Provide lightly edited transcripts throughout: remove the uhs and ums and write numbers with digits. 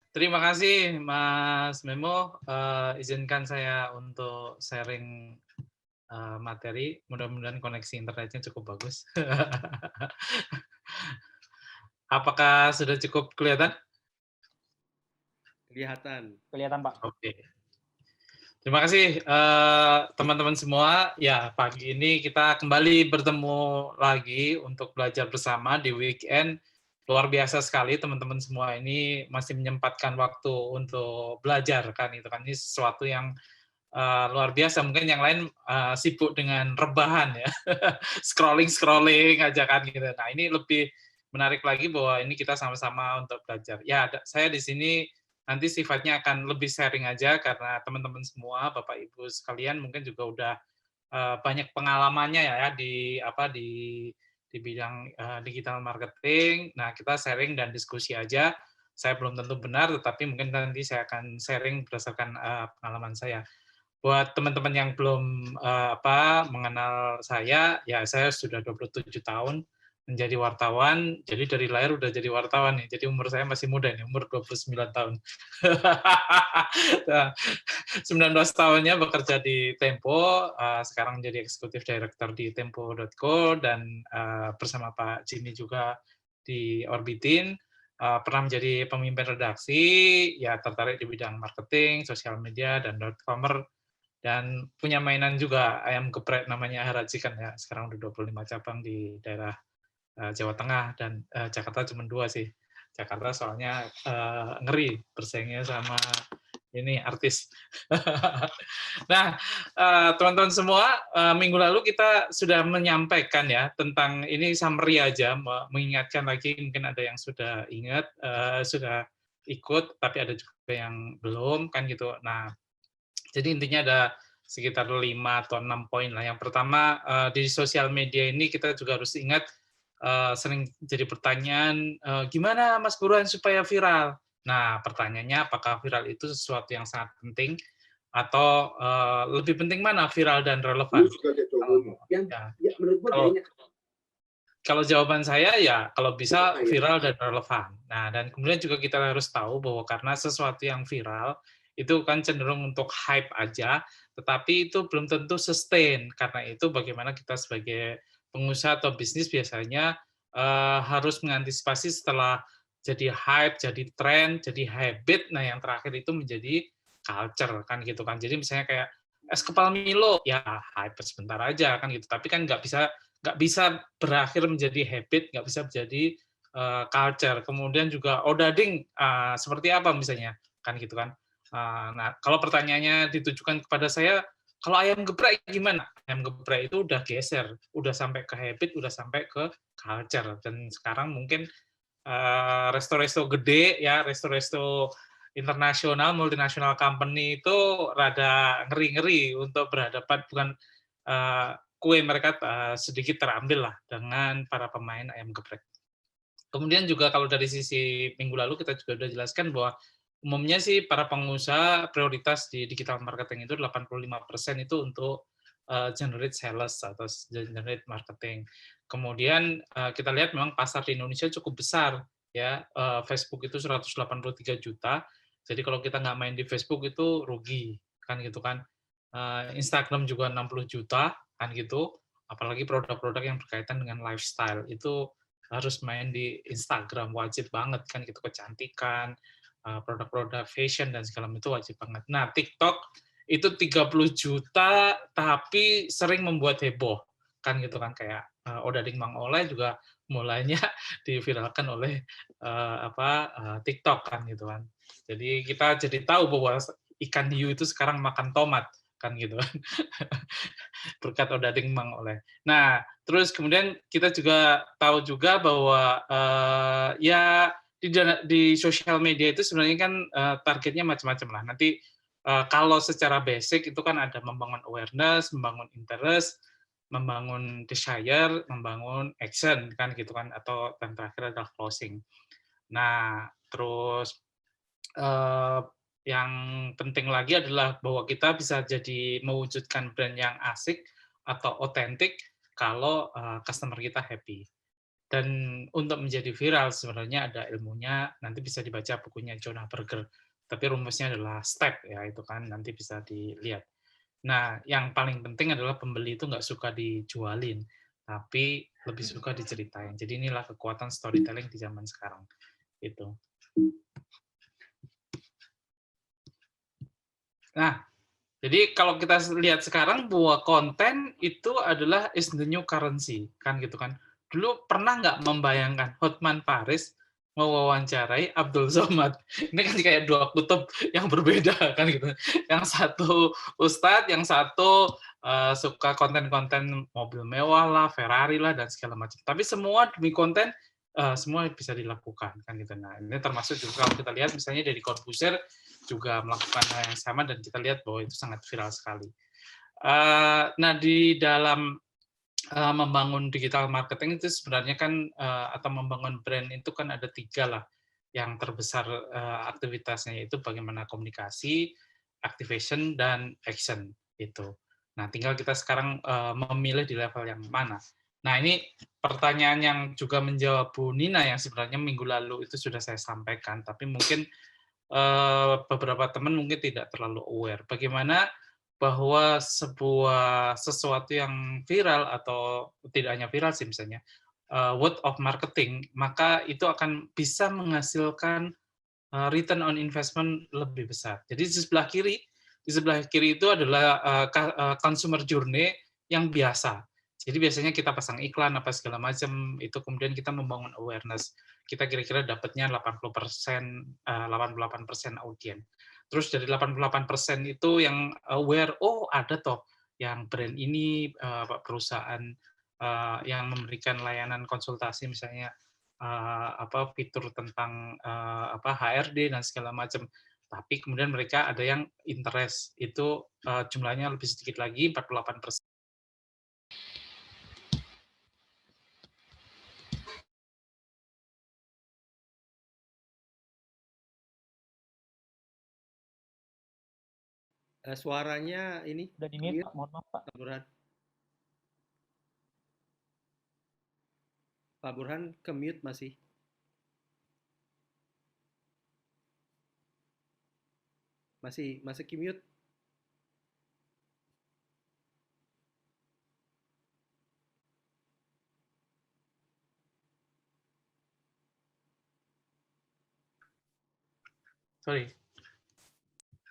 Terima kasih Mas Memo. Izinkan saya untuk sharing materi. Mudah-mudahan koneksi internetnya cukup bagus. Apakah sudah cukup kelihatan? Kelihatan. Kelihatan, Pak. Oke. Terima kasih teman-teman semua. Ya, pagi ini kita kembali bertemu lagi untuk belajar bersama di weekend. Luar biasa sekali teman-teman semua ini masih menyempatkan waktu untuk belajar kan itu kan ini sesuatu yang luar biasa. Mungkin yang lain sibuk dengan rebahan ya, scrolling aja kan gitu. Nah ini lebih menarik lagi bahwa ini kita sama-sama untuk belajar. Ya, saya di sini nanti sifatnya akan lebih sharing aja karena teman-teman semua, Bapak Ibu sekalian mungkin juga udah banyak pengalamannya ya di bidang digital marketing. Nah kita sharing dan diskusi aja. Saya belum tentu benar, tetapi mungkin nanti saya akan sharing berdasarkan pengalaman saya. Buat teman-teman yang belum mengenal saya, ya saya sudah 27 tahun menjadi wartawan, jadi dari lahir udah jadi wartawan nih, jadi umur saya masih muda nih, umur 29 tahun. Nah, 19 tahunnya bekerja di Tempo, sekarang menjadi eksekutif director di tempo.co, dan bersama Pak Jimmy juga di Orbitin, pernah menjadi pemimpin redaksi, ya tertarik di bidang marketing, sosial media, dan .comer, dan punya mainan juga ayam geprek namanya Harajikan ya. Sekarang udah 25 cabang di daerah Jawa Tengah, dan Jakarta cuma 2 sih. Jakarta soalnya ngeri bersaingnya sama ini artis. Nah, teman-teman semua, minggu lalu kita sudah menyampaikan ya tentang ini summary aja, mengingatkan lagi mungkin ada yang sudah ingat, sudah ikut, tapi ada juga yang belum kan gitu. Nah, jadi intinya ada sekitar 5 atau 6 poin lah. Yang pertama, di sosial media ini kita juga harus ingat, sering jadi pertanyaan, gimana Mas Burhan supaya viral? Nah, pertanyaannya apakah viral itu sesuatu yang sangat penting, atau lebih penting mana, viral dan relevan? Kalau jawaban saya ya kalau bisa viral dan relevan. Nah, dan kemudian juga kita harus tahu bahwa karena sesuatu yang viral itu kan cenderung untuk hype aja, tetapi itu belum tentu sustain. Karena itu bagaimana kita sebagai pengusaha atau bisnis biasanya harus mengantisipasi setelah jadi hype, jadi tren, jadi habit. Nah, yang terakhir itu menjadi culture kan gitu kan. Jadi misalnya kayak es kepal Milo, ya hype sebentar aja kan gitu. Tapi kan nggak bisa berakhir menjadi habit, nggak bisa menjadi culture. Kemudian juga odading seperti apa misalnya, kan gitu kan. Nah, kalau pertanyaannya ditujukan kepada saya, kalau ayam geprek gimana? Ayam geprek itu udah geser, udah sampai ke habit, udah sampai ke culture. Dan sekarang mungkin resto-resto gede ya, resto-resto internasional, multinasional company itu rada ngeri-ngeri untuk berhadapan, bukan kue mereka sedikit terambil lah dengan para pemain ayam geprek. Kemudian juga kalau dari sisi minggu lalu kita juga sudah jelaskan bahwa umumnya sih para pengusaha prioritas di digital marketing itu 85% itu untuk generate sales atau generate marketing. Kemudian kita lihat memang pasar di Indonesia cukup besar ya. Facebook itu 183 juta. Jadi kalau kita nggak main di Facebook itu rugi kan gitu kan. Instagram juga 60 juta kan gitu. Apalagi produk-produk yang berkaitan dengan lifestyle itu harus main di Instagram, wajib banget kan gitu, kecantikan, produk-produk fashion dan segala macam itu wajib banget. Nah, TikTok itu 30 juta tapi sering membuat heboh kan gitu kan, kayak Odading Mang Oleh juga mulainya diviralkan oleh TikTok kan gitu kan. Jadi kita jadi tahu bahwa ikan hiu itu sekarang makan tomat kan gitu kan. Berkat Odading Mang Oleh. Nah, terus kemudian kita juga tahu juga bahwa ya di sosial media itu sebenarnya kan targetnya macam-macam lah. Nanti kalau secara basic itu kan ada membangun awareness, membangun interest, membangun desire, membangun action kan gitu kan, atau yang terakhir adalah closing. Nah, terus yang penting lagi adalah bahwa kita bisa jadi mewujudkan brand yang asik atau otentik kalau customer kita happy. Dan untuk menjadi viral sebenarnya ada ilmunya, nanti bisa dibaca bukunya Jonah Berger. Tapi rumusnya adalah step ya, itu kan nanti bisa dilihat. Nah, yang paling penting adalah pembeli itu nggak suka dijualin, tapi lebih suka diceritain. Jadi inilah kekuatan storytelling di zaman sekarang. Itu. Nah, jadi kalau kita lihat sekarang bahwa konten itu adalah is the new currency, kan gitu kan. Dulu pernah nggak membayangkan Hotman Paris mewawancarai Abdul Somad? Ini kan kayak dua kutub yang berbeda kan gitu. Yang satu ustadz, yang satu suka konten-konten mobil mewah lah, Ferrari lah dan segala macam. Tapi semua demi konten semua bisa dilakukan kan gitu. Nah, ini termasuk juga kalau kita lihat misalnya dari Corbusier juga melakukan hal yang sama dan kita lihat bahwa itu sangat viral sekali. Nah, di dalam membangun digital marketing itu sebenarnya kan atau membangun brand itu kan ada 3 lah yang terbesar aktivitasnya, yaitu bagaimana komunikasi, activation, dan action itu. Nah, tinggal kita sekarang memilih di level yang mana. Nah, ini pertanyaan yang juga menjawab Bu Nina yang sebenarnya minggu lalu itu sudah saya sampaikan, tapi mungkin beberapa teman mungkin tidak terlalu aware. Bagaimana bahwa sesuatu yang viral atau tidak hanya viral sih misalnya, word of marketing, maka itu akan bisa menghasilkan return on investment lebih besar. Jadi di sebelah kiri itu adalah consumer journey yang biasa. Jadi biasanya kita pasang iklan apa segala macam, itu kemudian kita membangun awareness. Kita kira-kira dapatnya 80%, 88% audiens. Terus dari 88% itu yang aware, oh ada toh yang brand ini perusahaan yang memberikan layanan konsultasi misalnya fitur tentang HRD dan segala macam. Tapi kemudian mereka ada yang interest itu jumlahnya lebih sedikit lagi 48%. Suaranya ini udah di-mute, Pak. Mohon maaf, Pak. Pak Burhan. Pak Burhan ke-mute masih. Masih ke-mute. Sorry.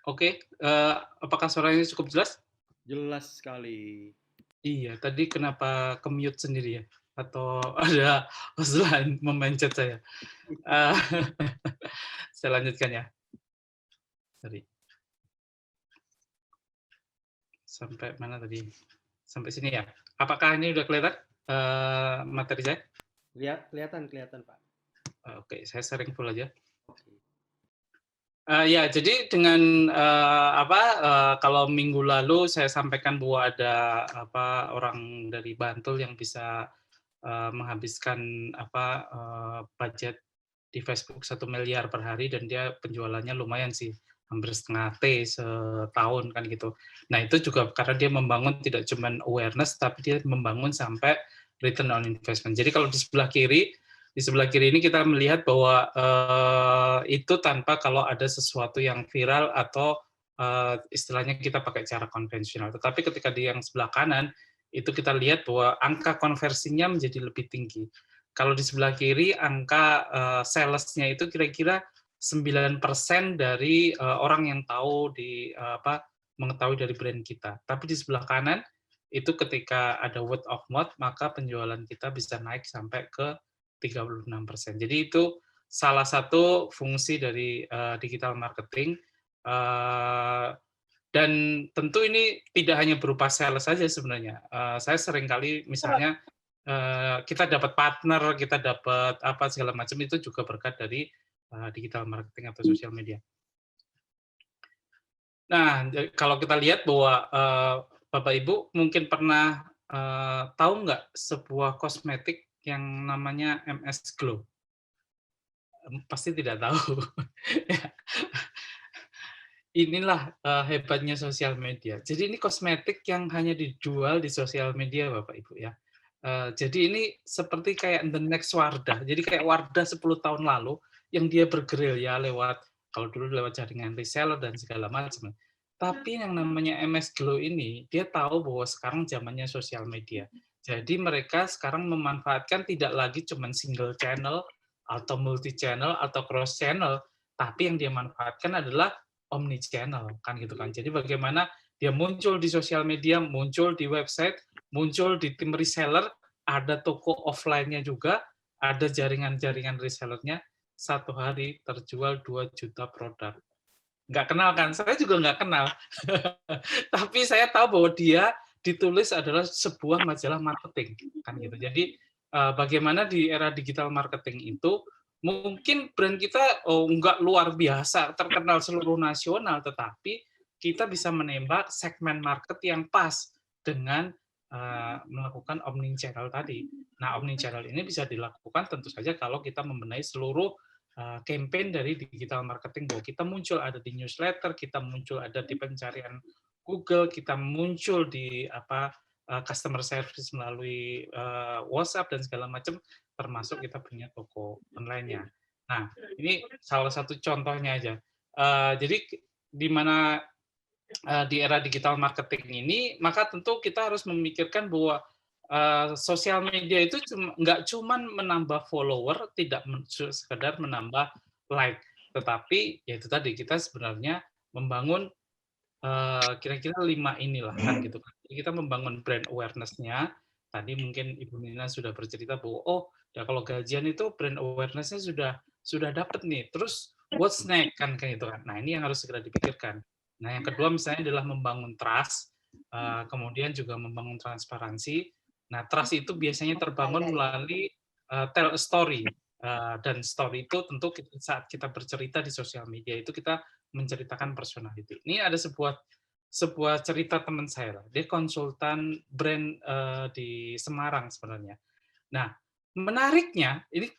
Oke, apakah suaranya cukup jelas? Jelas sekali. Iya, tadi kenapa ke-mute sendiri ya? Atau ada host lain memencet saya? Saya lanjutkan ya. Sorry. Sampai mana tadi? Sampai sini ya. Apakah ini udah kelihatan materi saya? Kelihatan Pak. Oke, saya sharing full aja. Oke. Ya, jadi dengan kalau minggu lalu saya sampaikan bahwa ada orang dari Bantul yang bisa menghabiskan budget di Facebook 1 miliar per hari dan dia penjualannya lumayan sih, hampir setengah T setahun kan gitu. Nah, itu juga karena dia membangun tidak cuma awareness tapi dia membangun sampai return on investment. Jadi kalau di sebelah kiri ini kita melihat bahwa itu tanpa kalau ada sesuatu yang viral atau istilahnya kita pakai cara konvensional. Tetapi ketika di yang sebelah kanan itu kita lihat bahwa angka konversinya menjadi lebih tinggi. Kalau di sebelah kiri angka sales-nya itu kira-kira 9% dari orang yang tahu mengetahui dari brand kita. Tapi di sebelah kanan itu ketika ada word of mouth maka penjualan kita bisa naik sampai ke 36%. Jadi itu salah satu fungsi dari digital marketing. Dan tentu ini tidak hanya berupa sales saja sebenarnya. Saya sering kali misalnya kita dapat partner, kita dapat apa segala macam itu juga berkat dari digital marketing atau sosial media. Nah, kalau kita lihat bahwa Bapak Ibu mungkin pernah tahu nggak sebuah kosmetik yang namanya MS Glow? Pasti tidak tahu. Inilah hebatnya sosial media. Jadi ini kosmetik yang hanya dijual di sosial media, Bapak Ibu ya. Jadi ini seperti kayak the next Wardah. Jadi kayak Wardah 10 tahun lalu yang dia bergerilya lewat, kalau dulu lewat jaringan reseller dan segala macam. Tapi yang namanya MS Glow ini, dia tahu bahwa sekarang zamannya sosial media. Jadi mereka sekarang memanfaatkan tidak lagi cuma single channel atau multi channel atau cross channel, tapi yang dia manfaatkan adalah omni channel kan gitu kan. Jadi bagaimana dia muncul di sosial media, muncul di website, muncul di tim reseller, ada toko offline-nya juga, ada jaringan-jaringan resellernya, satu hari terjual 2 juta produk. Nggak kenal kan? Saya juga nggak kenal. Tapi saya tahu bahwa dia ditulis adalah sebuah majalah marketing, kan gitu. Jadi, bagaimana di era digital marketing itu, mungkin brand kita, nggak luar biasa terkenal seluruh nasional, tetapi kita bisa menembak segmen market yang pas dengan, melakukan omni channel tadi. Nah, omni channel ini bisa dilakukan tentu saja kalau kita membenahi seluruh campaign dari digital marketing, bahwa kita muncul ada di newsletter, kita muncul ada di pencarian Google, kita muncul di customer service melalui WhatsApp dan segala macam, termasuk kita punya toko online-nya. Nah, ini salah satu contohnya aja. Jadi di mana di era digital marketing ini, maka tentu kita harus memikirkan bahwa sosial media itu nggak cuma menambah follower, tidak sekedar menambah like, tetapi ya itu tadi kita sebenarnya membangun kira-kira 5 inilah kan gitu kan. Jadi kita membangun brand awareness-nya, tadi mungkin Ibu Nina sudah bercerita bahwa, oh, ya kalau gajian itu brand awareness-nya sudah dapat nih, terus what's next kan kayak gitu kan. Nah, ini yang harus segera dipikirkan. Nah, yang kedua misalnya adalah membangun trust, kemudian juga membangun transparansi. Nah, trust itu biasanya terbangun melalui tell a story, dan story itu tentu saat kita bercerita di sosial media itu kita menceritakan personality. Ini ada sebuah cerita teman saya lah. Dia konsultan brand di Semarang sebenarnya. Nah, menariknya ini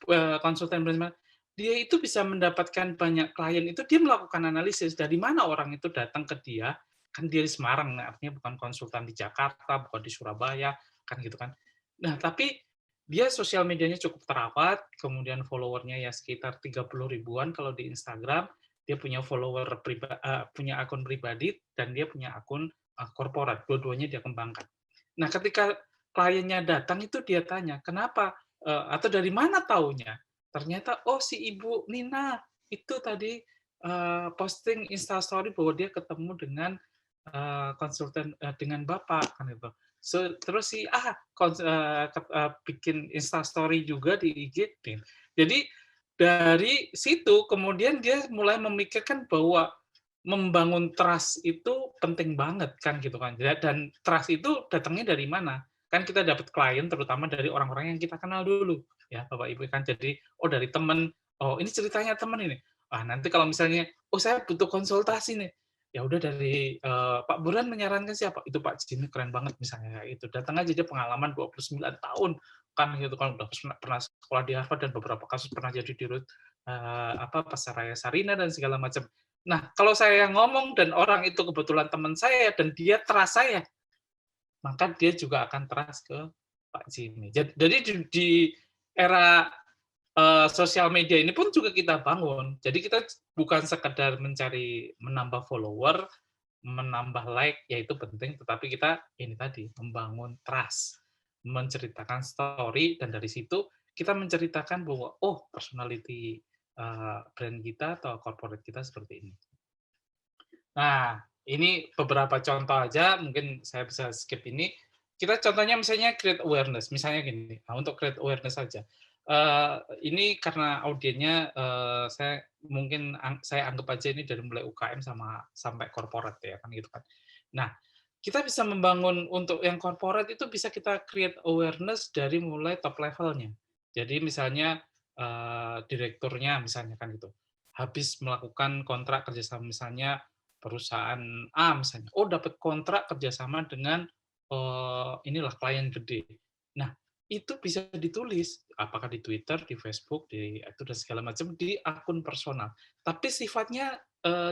konsultan brand Semarang, dia itu bisa mendapatkan banyak klien itu dia melakukan analisis dari mana orang itu datang ke dia, kan dia di Semarang, artinya bukan konsultan di Jakarta, bukan di Surabaya, kan gitu kan. Nah, tapi dia sosial medianya cukup terawat, kemudian followernya ya sekitar 30 ribuan kalau di Instagram, dia punya punya akun pribadi dan dia punya akun korporat, dua-duanya dia kembangkan. Nah, ketika kliennya datang itu dia tanya, "Kenapa?" Atau dari mana taunya? Ternyata, "Oh, si Ibu Nina itu tadi posting Instastory bahwa dia ketemu dengan konsultan dengan Bapak," kan itu. Terus si A bikin Instastory juga di IG. Jadi dari situ kemudian dia mulai memikirkan bahwa membangun trust itu penting banget kan gitu kan. Dan trust itu datangnya dari mana? Kan kita dapat klien terutama dari orang-orang yang kita kenal dulu ya Bapak Ibu kan. Jadi dari teman, oh ini ceritanya teman ini. Ah nanti kalau misalnya oh saya butuh konsultasi nih. Ya udah dari Pak Burhan menyarankan siapa? Itu Pak Jimmy keren banget misalnya kayak itu. Datang aja dia pengalaman 29 tahun kan gitu kan udah pernah sekolah di Harvard dan beberapa kasus pernah jadi dirut Pasaraya Sarina dan segala macam. Nah, kalau saya yang ngomong dan orang itu kebetulan teman saya dan dia trust saya, maka dia juga akan trust ke Pak Jimmy. Jadi di era sosial media ini pun juga kita bangun. Jadi kita bukan sekedar mencari menambah follower, menambah like, ya itu penting, tetapi kita ini tadi membangun trust, menceritakan story, dan dari situ kita menceritakan bahwa oh personality brand kita atau corporate kita seperti ini. Nah, ini beberapa contoh aja, mungkin saya bisa skip ini. Kita contohnya misalnya create awareness, misalnya gini, nah, untuk create awareness saja. Ini karena audiennya saya anggap aja ini dari mulai UKM sampai corporate ya kan gitu kan. Nah, kita bisa membangun untuk yang corporate itu bisa kita create awareness dari mulai top levelnya. Jadi misalnya direkturnya misalnya kan gitu, habis melakukan kontrak kerjasama misalnya perusahaan A misalnya, oh dapat kontrak kerjasama dengan inilah klien gede. Nah, itu bisa ditulis apakah di Twitter, di Facebook, di itu dan segala macam di akun personal. Tapi sifatnya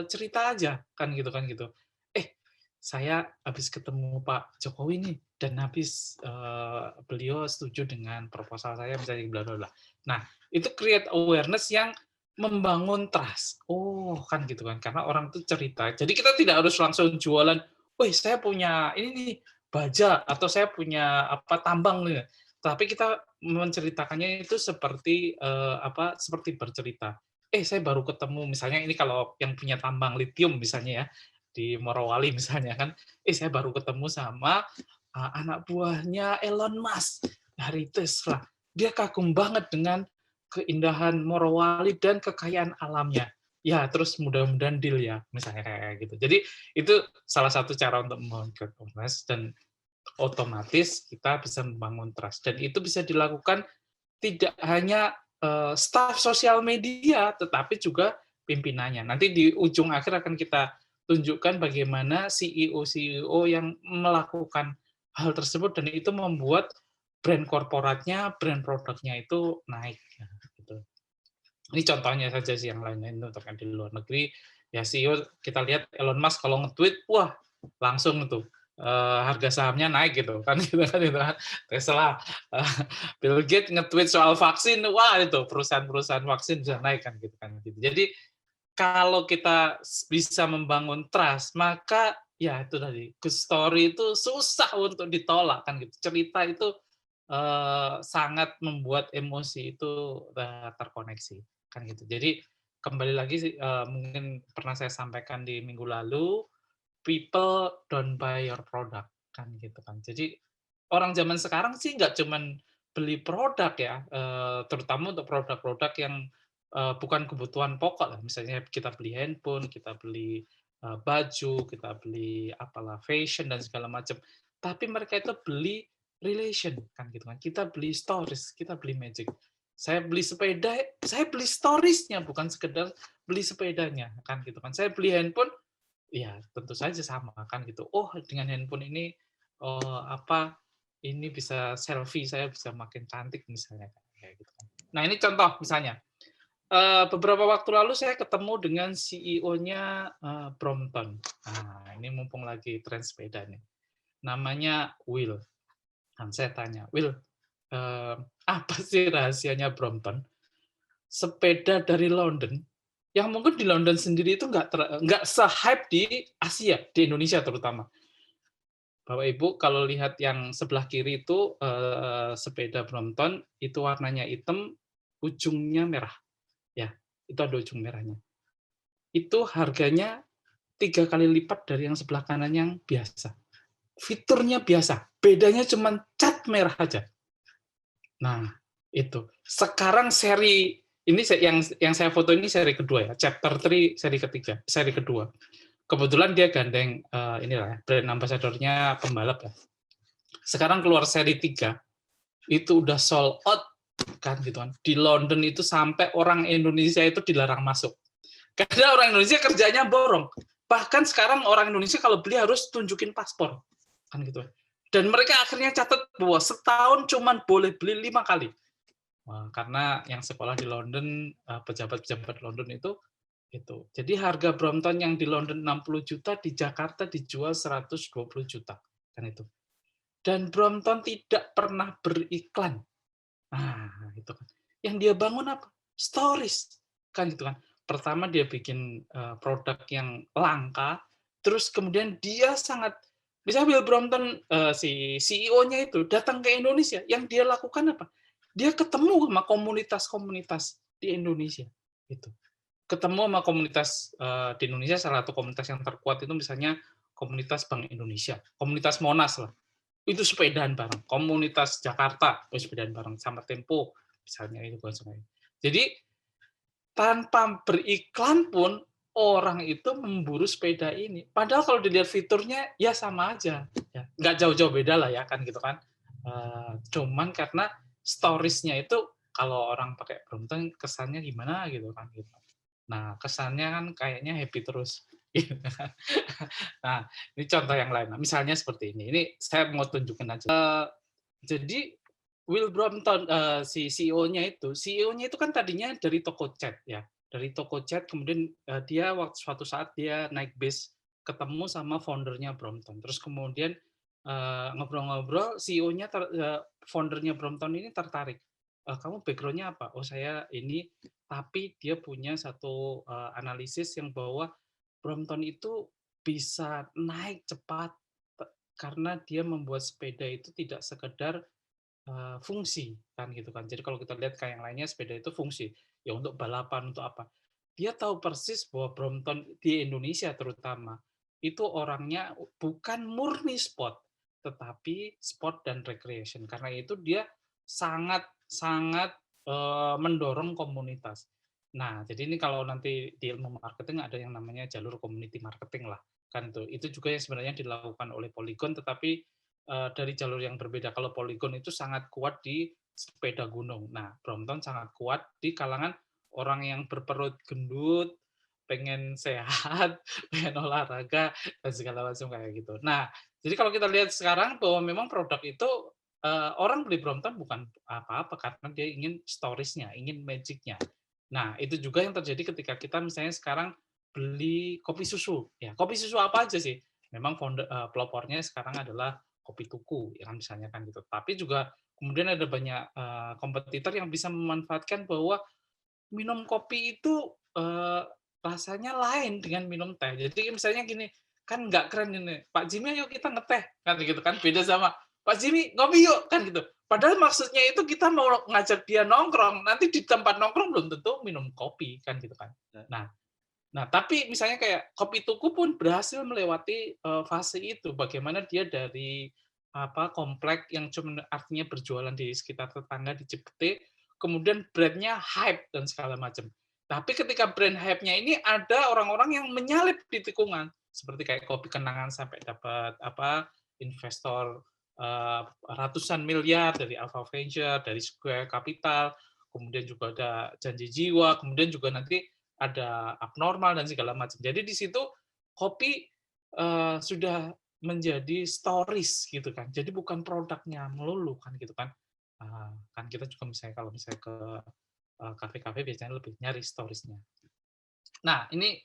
cerita aja kan gitu. Eh, saya habis ketemu Pak Jokowi nih, dan habis beliau setuju dengan proposal saya misalnya bla bla bla. Nah, itu create awareness yang membangun trust. Oh, kan gitu kan. Karena orang tuh cerita. Jadi kita tidak harus langsung jualan, "Wih, saya punya ini nih, baja atau saya punya apa tambang nih." Tapi kita menceritakannya itu seperti seperti bercerita. Saya baru ketemu misalnya ini kalau yang punya tambang litium misalnya ya di Morowali misalnya kan, saya baru ketemu sama anak buahnya Elon Musk dari Tesla. Dia kagum banget dengan keindahan Morowali dan kekayaan alamnya. Ya, terus mudah-mudahan deal ya, misalnya kayak gitu. Jadi itu salah satu cara untuk membangun awareness dan otomatis kita bisa membangun trust. Dan itu bisa dilakukan tidak hanya staf sosial media, tetapi juga pimpinannya. Nanti di ujung akhir akan kita tunjukkan bagaimana CEO-CEO yang melakukan hal tersebut dan itu membuat brand korporatnya, brand produknya itu naik. Gitu. Ini contohnya saja sih, yang lain-lain untuk yang di luar negeri. Ya CEO kita lihat Elon Musk kalau nge-tweet, wah langsung tuh harga sahamnya naik gitu kan, gitu kan. Tesla, Bill Gates nge-tweet soal vaksin, wah itu perusahaan-perusahaan vaksin bisa naik kan gitu kan. Gitu. Jadi kalau kita bisa membangun trust, maka ya itu tadi, good story itu susah untuk ditolak kan gitu. Cerita itu sangat membuat emosi itu terkoneksi kan gitu. Jadi kembali lagi sih, mungkin pernah saya sampaikan di minggu lalu, people don't buy your product kan gitu kan. Jadi orang zaman sekarang sih nggak cuman beli produk ya, terutama untuk produk-produk yang bukan kebutuhan pokok lah. Misalnya kita beli handphone, kita beli baju, kita beli apalah fashion dan segala macam. Tapi mereka itu beli relation kan gitu kan. Kita beli stories, kita beli magic. Saya beli sepeda, saya beli storiesnya bukan sekedar beli sepedanya kan gitu kan. Saya beli handphone, ya tentu saja sama kan gitu. Oh, dengan handphone ini ini bisa selfie, saya bisa makin cantik misalnya kayak gitu kan. Nah, ini contoh misalnya. Beberapa waktu lalu saya ketemu dengan CEO-nya Brompton. Nah, ini mumpung lagi tren sepeda nih. Namanya Will. Dan saya tanya, Will, apa sih rahasianya Brompton? Sepeda dari London, yang mungkin di London sendiri itu nggak se-hype di Asia, di Indonesia terutama. Bapak Ibu kalau lihat yang sebelah kiri itu sepeda Brompton, itu warnanya hitam, ujungnya merah. Ya, itu ada ujung merahnya. Itu harganya 3 kali lipat dari yang sebelah kanan yang biasa. Fiturnya biasa, bedanya cuma cat merah aja. Nah, itu. Sekarang seri ini yang saya foto ini seri kedua ya, chapter 3 seri ketiga, seri kedua. Kebetulan dia gandeng inilah brand ambassador-nya pembalap ya. Sekarang keluar seri 3, itu udah sold out kan gitu kan. Di London itu sampai orang Indonesia itu dilarang masuk. Karena orang Indonesia kerjanya borong. Bahkan sekarang orang Indonesia kalau beli harus tunjukin paspor. Kan gitu. Dan mereka akhirnya catat bahwa setahun cuman boleh beli 5 kali. Wah, karena yang sekolah di London, pejabat-pejabat London itu. Jadi harga Brompton yang di London 60 juta, di Jakarta dijual 120 juta. Kan itu. Dan Brompton tidak pernah beriklan. Nah, itu kan. Yang dia bangun apa? Stories. Kan gitu kan. Pertama dia bikin produk yang langka, terus kemudian dia sangat bisa Will Brompton, si CEO-nya itu datang ke Indonesia, yang dia lakukan apa? Dia ketemu sama komunitas-komunitas di Indonesia. Gitu. Ketemu sama komunitas di Indonesia, salah satu komunitas yang terkuat itu misalnya komunitas Bank Indonesia, komunitas Monas lah. Itu sepedaan bareng. Komunitas Jakarta, sepedaan bareng sama Tempo, misalnya itu. Jadi tanpa beriklan pun orang itu memburu sepeda ini. Padahal kalau dilihat fiturnya ya sama aja, ya. Nggak jauh-jauh beda lah ya kan gitu kan. Cuman karena storiesnya itu kalau orang pakai Brompton kesannya gimana gitu kan gitu. Nah kesannya kan kayaknya happy terus. Nah ini contoh yang lain. Nah, misalnya seperti ini. Ini saya mau tunjukin aja. Jadi Will Brompton, si CEO-nya itu kan tadinya dari toko cat ya, dari toko cat kemudian dia suatu saat dia naik bis ketemu sama foundernya Brompton. Terus kemudian ngobrol-ngobrol, CEO-nya foundernya Brompton ini tertarik. Kamu background-nya apa? Oh, saya ini, tapi dia punya satu analisis yang bahwa Brompton itu bisa naik cepat karena dia membuat sepeda itu tidak sekedar fungsi kan gitu kan. Jadi kalau kita lihat kayak yang lainnya sepeda itu fungsi, ya untuk balapan, untuk apa. Dia tahu persis bahwa Brompton di Indonesia terutama, itu orangnya bukan murni sport, tetapi sport dan recreation. Karena itu dia sangat sangat mendorong komunitas. Nah, jadi ini kalau nanti di ilmu marketing ada yang namanya jalur community marketing lah, kan itu. Itu juga yang sebenarnya dilakukan oleh Polygon, tetapi dari jalur yang berbeda. Kalau Polygon itu sangat kuat di sepeda gunung. Nah, Brompton sangat kuat di kalangan orang yang berperut gendut, pengen sehat, pengen olahraga, dan segala macam kayak gitu. Nah, jadi kalau kita lihat sekarang bahwa memang produk itu orang beli Brompton bukan apa-apa karena dia ingin stories-nya, ingin magic-nya. Nah, itu juga yang terjadi ketika kita misalnya sekarang beli kopi susu. Ya, kopi susu apa aja sih? Memang pelopornya sekarang adalah kopi tuku, ya kan misalnya kan gitu. Tapi juga kemudian ada banyak kompetitor yang bisa memanfaatkan bahwa minum kopi itu rasanya lain dengan minum teh. Jadi misalnya gini, kan nggak keren ini, Pak Jimmy ayo kita ngeteh, kan gitu kan, beda sama Pak Jimmy ngopi yuk, kan gitu. Padahal maksudnya itu kita mau ngajak dia nongkrong, nanti di tempat nongkrong belum tentu minum kopi, kan gitu kan. Nah, tapi misalnya kayak Kopi Tuku pun berhasil melewati fase itu. Bagaimana dia dari komplek yang cuma artinya berjualan di sekitar tetangga di Cipete, kemudian brand-nya hype dan segala macam. Tapi ketika brand hype-nya ini ada orang-orang yang menyalip di tikungan, seperti kayak Kopi Kenangan sampai dapat investor ratusan miliar dari Alpha Venture, dari Square Capital, kemudian juga ada Janji Jiwa, kemudian juga nanti ada abnormal dan segala macam. Jadi di situ kopi sudah menjadi stories gitu kan. Jadi bukan produknya melulu kan gitu kan. Kan kita juga misalnya kalau misalnya ke kafe-kafe biasanya lebih nyari storiesnya. Nah, ini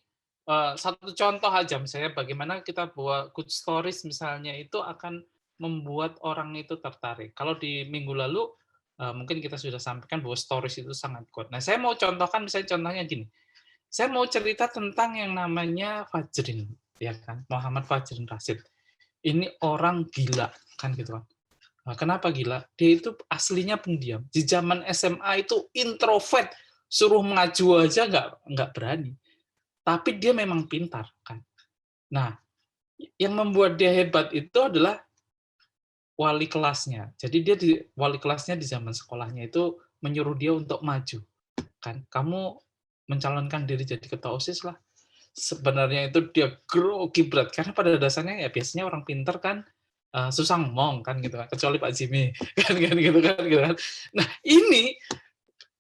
satu contoh aja misalnya bagaimana kita buat good stories misalnya itu akan membuat orang itu tertarik. Kalau di minggu lalu mungkin kita sudah sampaikan bahwa stories itu sangat kuat. Nah, saya mau contohkan misalnya contohnya gini. Saya mau cerita tentang yang namanya Fajrin, ya kan, Muhammad Fajrin Rashid. Ini orang gila, kan gitu kan. Nah, kenapa gila? Dia itu aslinya pendiam. Di zaman SMA itu introvert, suruh maju aja nggak berani. Tapi dia memang pintar, kan. Nah, yang membuat dia hebat itu adalah wali kelasnya. Jadi dia wali kelasnya di zaman sekolahnya itu menyuruh dia untuk maju, kan. Kamu mencalonkan diri jadi ketua OSIS lah. Sebenarnya itu dia grogi berat karena pada dasarnya ya biasanya orang pinter kan susah ngomong kan gitu kan, kecuali Pak Jimmy kan gitu kan. Nah, ini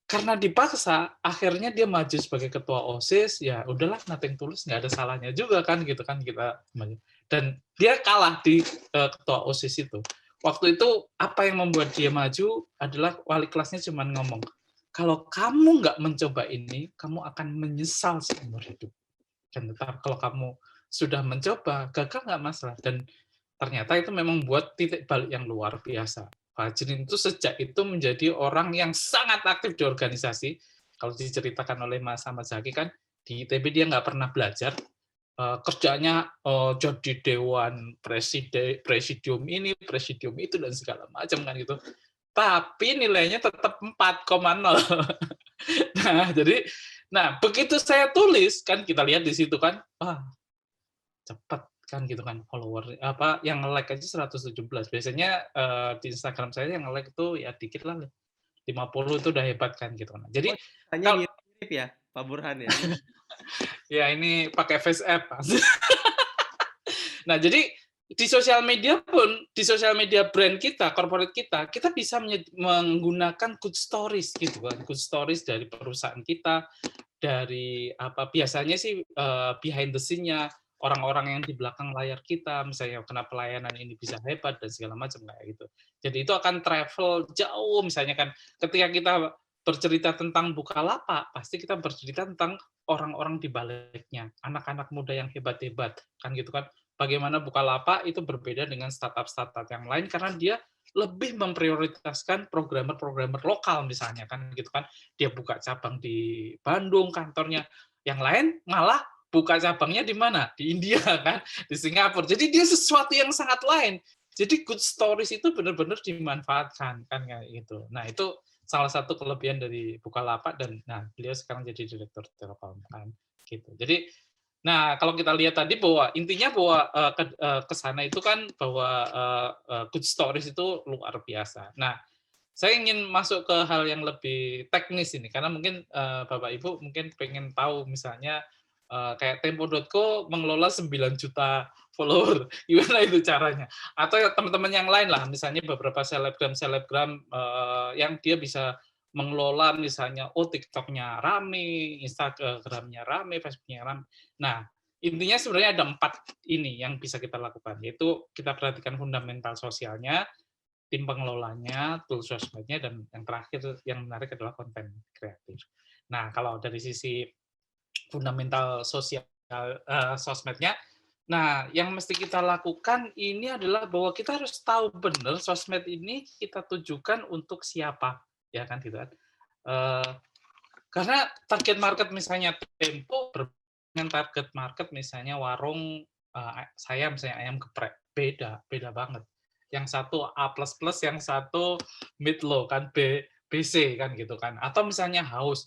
karena dipaksa akhirnya dia maju sebagai ketua OSIS, ya udahlah nothing tulus, nggak ada salahnya juga kan gitu kan kita. Dan dia kalah di ketua OSIS itu. Waktu itu apa yang membuat dia maju adalah wali kelasnya cuma ngomong, kalau kamu nggak mencoba ini, kamu akan menyesal seumur hidup. Dan tetap kalau kamu sudah mencoba, gagal nggak masalah. Dan ternyata itu memang buat titik balik yang luar biasa. Fajrin itu sejak itu menjadi orang yang sangat aktif di organisasi. Kalau diceritakan oleh Mas Ahmad Zaki kan, di ITB dia nggak pernah belajar, kerjanya jadi dewan presidium ini, presidium itu, dan segala macam kan gitu. Tapi nilainya tetap 4,0. Nah, begitu saya tulis kan kita lihat di situ kan, cepat kan gitu kan follower yang nge-like aja 117. Biasanya di Instagram saya yang nge-like itu ya dikit lah, 50 itu udah hebat kan gitu kan. Jadi Hanya kalau mirip ya, Pak Burhan ya. ya ini pakai face app. Nah, jadi di sosial media pun, di sosial media brand kita, corporate kita bisa menggunakan good stories gitu kan, good stories dari perusahaan kita, dari biasanya sih behind the scene-nya orang-orang yang di belakang layar kita, misalnya kenapa pelayanan ini bisa hebat dan segala macam kayak gitu. Jadi itu akan travel jauh, misalnya kan ketika kita bercerita tentang Bukalapak, pasti kita bercerita tentang orang-orang di baliknya, anak-anak muda yang hebat-hebat, kan gitu kan. Bagaimana Bukalapak itu berbeda dengan startup-startup yang lain karena dia lebih memprioritaskan programmer-programmer lokal misalnya kan gitu kan. Dia buka cabang di Bandung kantornya, yang lain malah buka cabangnya di mana? Di India kan, di Singapura. Jadi dia sesuatu yang sangat lain. Jadi good stories itu benar-benar dimanfaatkan kan kayak gitu. Nah, itu salah satu kelebihan dari Bukalapak dan nah beliau sekarang jadi direktur Telkom kan gitu. Jadi nah kalau kita lihat tadi bahwa intinya bahwa ke sana itu kan bahwa good stories itu luar biasa. Nah, saya ingin masuk ke hal yang lebih teknis ini karena mungkin Bapak Ibu mungkin pengen tahu misalnya kayak Tempo.co mengelola 9 juta follower, gimana itu caranya? Atau ya teman-teman yang lain lah, misalnya beberapa selebgram-selebgram yang dia bisa mengelola misalnya, oh TikTok-nya rame, Instagram-nya rame, Facebook-nya rame. Nah, intinya sebenarnya ada 4 ini yang bisa kita lakukan, yaitu kita perhatikan fundamental sosialnya, tim pengelolanya, tools sosmednya, dan yang terakhir yang menarik adalah konten kreatif. Nah, kalau dari sisi fundamental sosial sosmednya, nah yang mesti kita lakukan ini adalah bahwa kita harus tahu benar sosmed ini kita tujukan untuk siapa, ya kan gitu kan. Eh, karena target market misalnya Tempo dengan target market misalnya warung saya misalnya ayam geprek beda beda banget. Yang satu A++, yang satu mid low kan BC kan gitu kan. Atau misalnya haus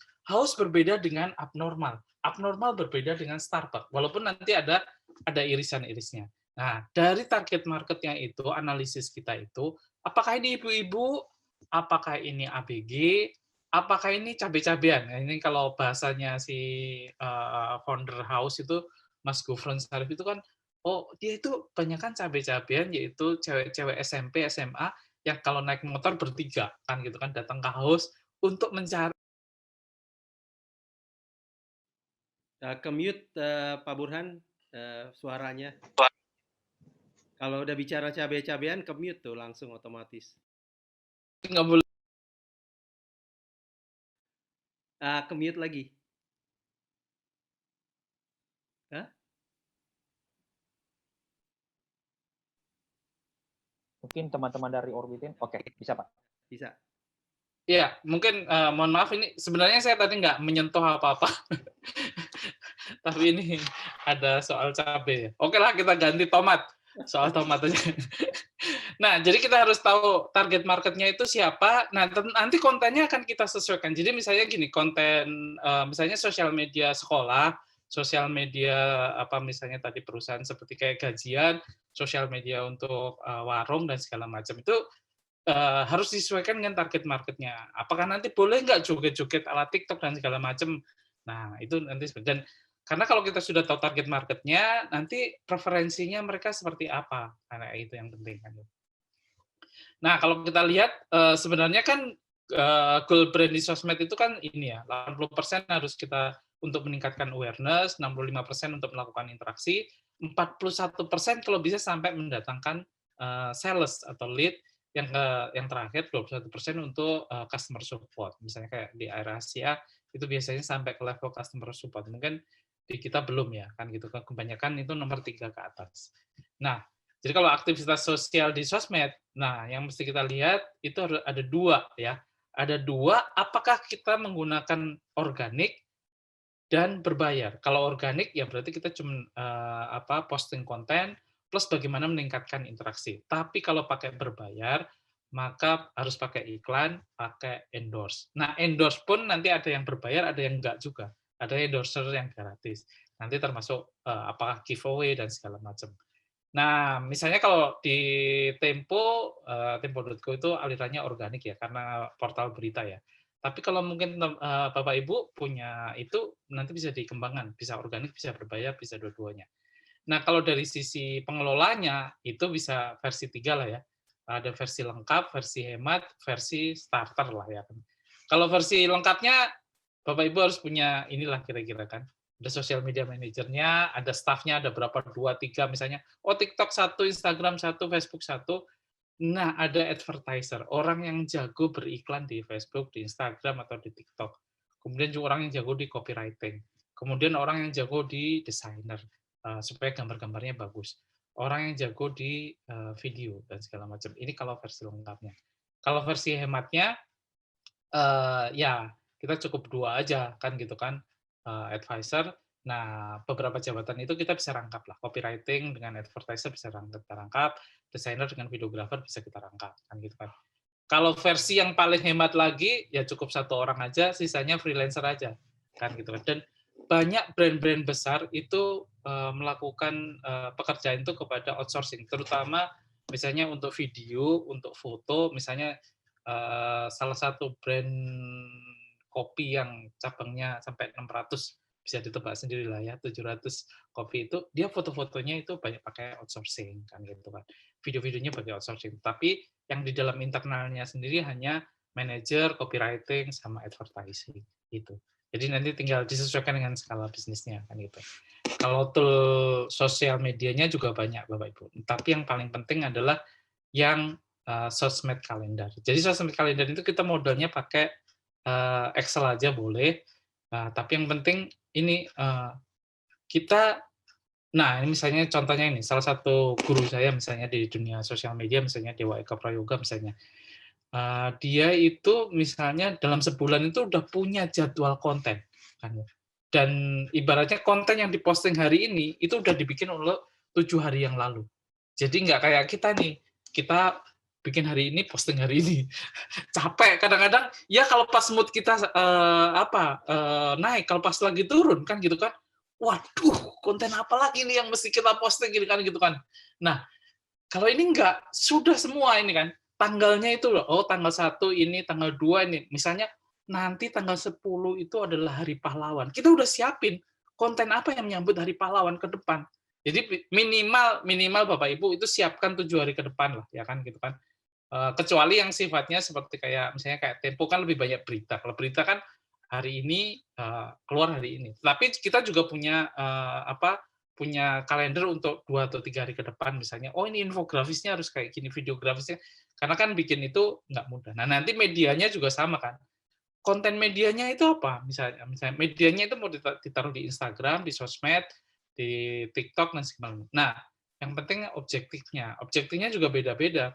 berbeda dengan abnormal. Abnormal berbeda dengan Starbucks. Walaupun nanti ada irisan-irisnya. Nah, dari target marketnya itu, analisis kita itu, apakah ini ibu-ibu, apakah ini ABG, apakah ini cabai-cabean? Nah, ini kalau bahasanya si founder house itu, Mas Gufron Sarif itu kan, oh dia itu banyak kan cabai-cabean, yaitu cewek-cewek SMP, SMA, yang kalau naik motor bertiga, kan gitu kan, datang ke house untuk mencari. Ke-mute, Pak Burhan, suaranya. Kalau udah bicara cabai-cabean, ke-mute tuh langsung otomatis. Nggak boleh. Ke-mute lagi. Hah? Mungkin teman-teman dari Orbitin, oke, bisa Pak. Bisa. Iya, mungkin mohon maaf ini sebenarnya saya tadi nggak menyentuh apa-apa. Tapi ini ada soal cabai. Oke lah, kita ganti tomat. Soal tomat aja. Nah, jadi kita harus tahu target marketnya itu siapa. Nah, nanti kontennya akan kita sesuaikan. Jadi misalnya gini, konten misalnya sosial media sekolah, sosial media apa misalnya tadi perusahaan seperti kayak gajian, sosial media untuk warung dan segala macam itu harus disesuaikan dengan target marketnya. Apakah nanti boleh nggak joget-joget ala TikTok dan segala macam? Nah, itu nanti dan karena kalau kita sudah tahu target marketnya, nanti preferensinya mereka seperti apa? Karena itu yang penting kan. Nah, kalau kita lihat sebenarnya kan goal brand di sosmed itu kan ini ya, 80% harus kita untuk meningkatkan awareness, 65% untuk melakukan interaksi, 41% kalau bisa sampai mendatangkan sales atau lead, yang terakhir 21% untuk customer support. Misalnya kayak di AirAsia itu biasanya sampai ke level customer support. Mungkin di kita belum ya, kan gitu. Kebanyakan itu nomor 3 ke atas. Nah, jadi kalau aktivitas sosial di sosmed, nah yang mesti kita lihat itu ada 2 ya. Ada 2, apakah kita menggunakan organik dan berbayar. Kalau organik ya berarti kita cuma posting konten plus bagaimana meningkatkan interaksi. Tapi kalau pakai berbayar, maka harus pakai iklan, pakai endorse. Nah, endorse pun nanti ada yang berbayar, ada yang enggak juga. Ada endorser yang gratis. Nanti termasuk apakah giveaway dan segala macam. Nah, misalnya kalau di Tempo, Tempo.co itu alirannya organik ya, karena portal berita ya. Tapi kalau mungkin Bapak Ibu punya itu nanti bisa dikembangkan, bisa organik, bisa berbayar, bisa dua-duanya. Nah, kalau dari sisi pengelolanya itu bisa versi 3 lah ya. Ada versi lengkap, versi hemat, versi starter lah ya. Kalau versi lengkapnya Bapak Ibu harus punya inilah kira-kira kan. Ada social media manajernya, ada staffnya, ada berapa, 2, 3 misalnya. Oh, TikTok 1, Instagram 1, Facebook 1. Nah, ada advertiser, orang yang jago beriklan di Facebook, di Instagram, atau di TikTok. Kemudian juga orang yang jago di copywriting. Kemudian orang yang jago di desainer, supaya gambar-gambarnya bagus. Orang yang jago di video dan segala macam. Ini kalau versi lengkapnya. Kalau versi hematnya, ya kita cukup 2 aja kan gitu kan, advisor. Nah, beberapa jabatan itu kita bisa rangkap lah, copywriting dengan advertiser bisa kita rangkap, desainer dengan videographer bisa kita rangkap, kan gitu kan. Kalau versi yang paling hemat lagi, ya cukup 1 orang aja, sisanya freelancer aja, kan gitu kan. Dan banyak brand-brand besar itu melakukan pekerjaan itu kepada outsourcing, terutama misalnya untuk video, untuk foto, misalnya salah satu brand kopi yang cabangnya sampai 600 bisa ditebak sendiri lah ya, 700 kopi itu dia foto-fotonya itu banyak pakai outsourcing kan gitu kan. Video-videonya pakai outsourcing. Tapi yang di dalam internalnya sendiri hanya manajer, copywriting sama advertising gitu. Jadi nanti tinggal disesuaikan dengan skala bisnisnya kan gitu. Kalau tool sosial medianya juga banyak Bapak Ibu. Tapi yang paling penting adalah yang sosmed kalender. Jadi sosmed kalender itu kita modalnya pakai Excel aja boleh, tapi yang penting ini kita, nah ini misalnya contohnya ini, salah satu guru saya misalnya di dunia sosial media, misalnya Dewa Eka Prayoga misalnya, dia itu misalnya dalam sebulan itu udah punya jadwal konten, kan ya. Dan ibaratnya konten yang diposting hari ini, itu udah dibikin oleh 7 hari yang lalu. Jadi nggak kayak kita nih, kita bikin hari ini, posting hari ini. Capek kadang-kadang, ya kalau pas mood kita naik, kalau pas lagi turun kan gitu kan, waduh konten apa lagi nih yang mesti kita posting gitu kan. Nah, kalau ini enggak, sudah semua ini kan, tanggalnya itu loh, oh tanggal 1 ini, tanggal 2 ini, misalnya nanti tanggal 10 itu adalah Hari Pahlawan. Kita udah siapin konten apa yang menyambut Hari Pahlawan ke depan. Jadi minimal Bapak Ibu itu siapkan 7 hari ke depan lah, ya kan gitu kan. Kecuali yang sifatnya seperti kayak misalnya kayak Tempo kan lebih banyak berita. Kalau berita kan hari ini keluar hari ini. Tapi kita juga punya punya kalender untuk 2 atau 3 hari ke depan misalnya. Oh ini infografisnya harus kayak gini, videografisnya. Karena kan bikin itu nggak mudah. Nah nanti medianya juga sama kan. Konten medianya itu apa? Misalnya medianya itu mau ditaruh di Instagram, di sosmed, di TikTok dan sebagainya. Nah, yang penting objektifnya. Objektifnya juga beda-beda.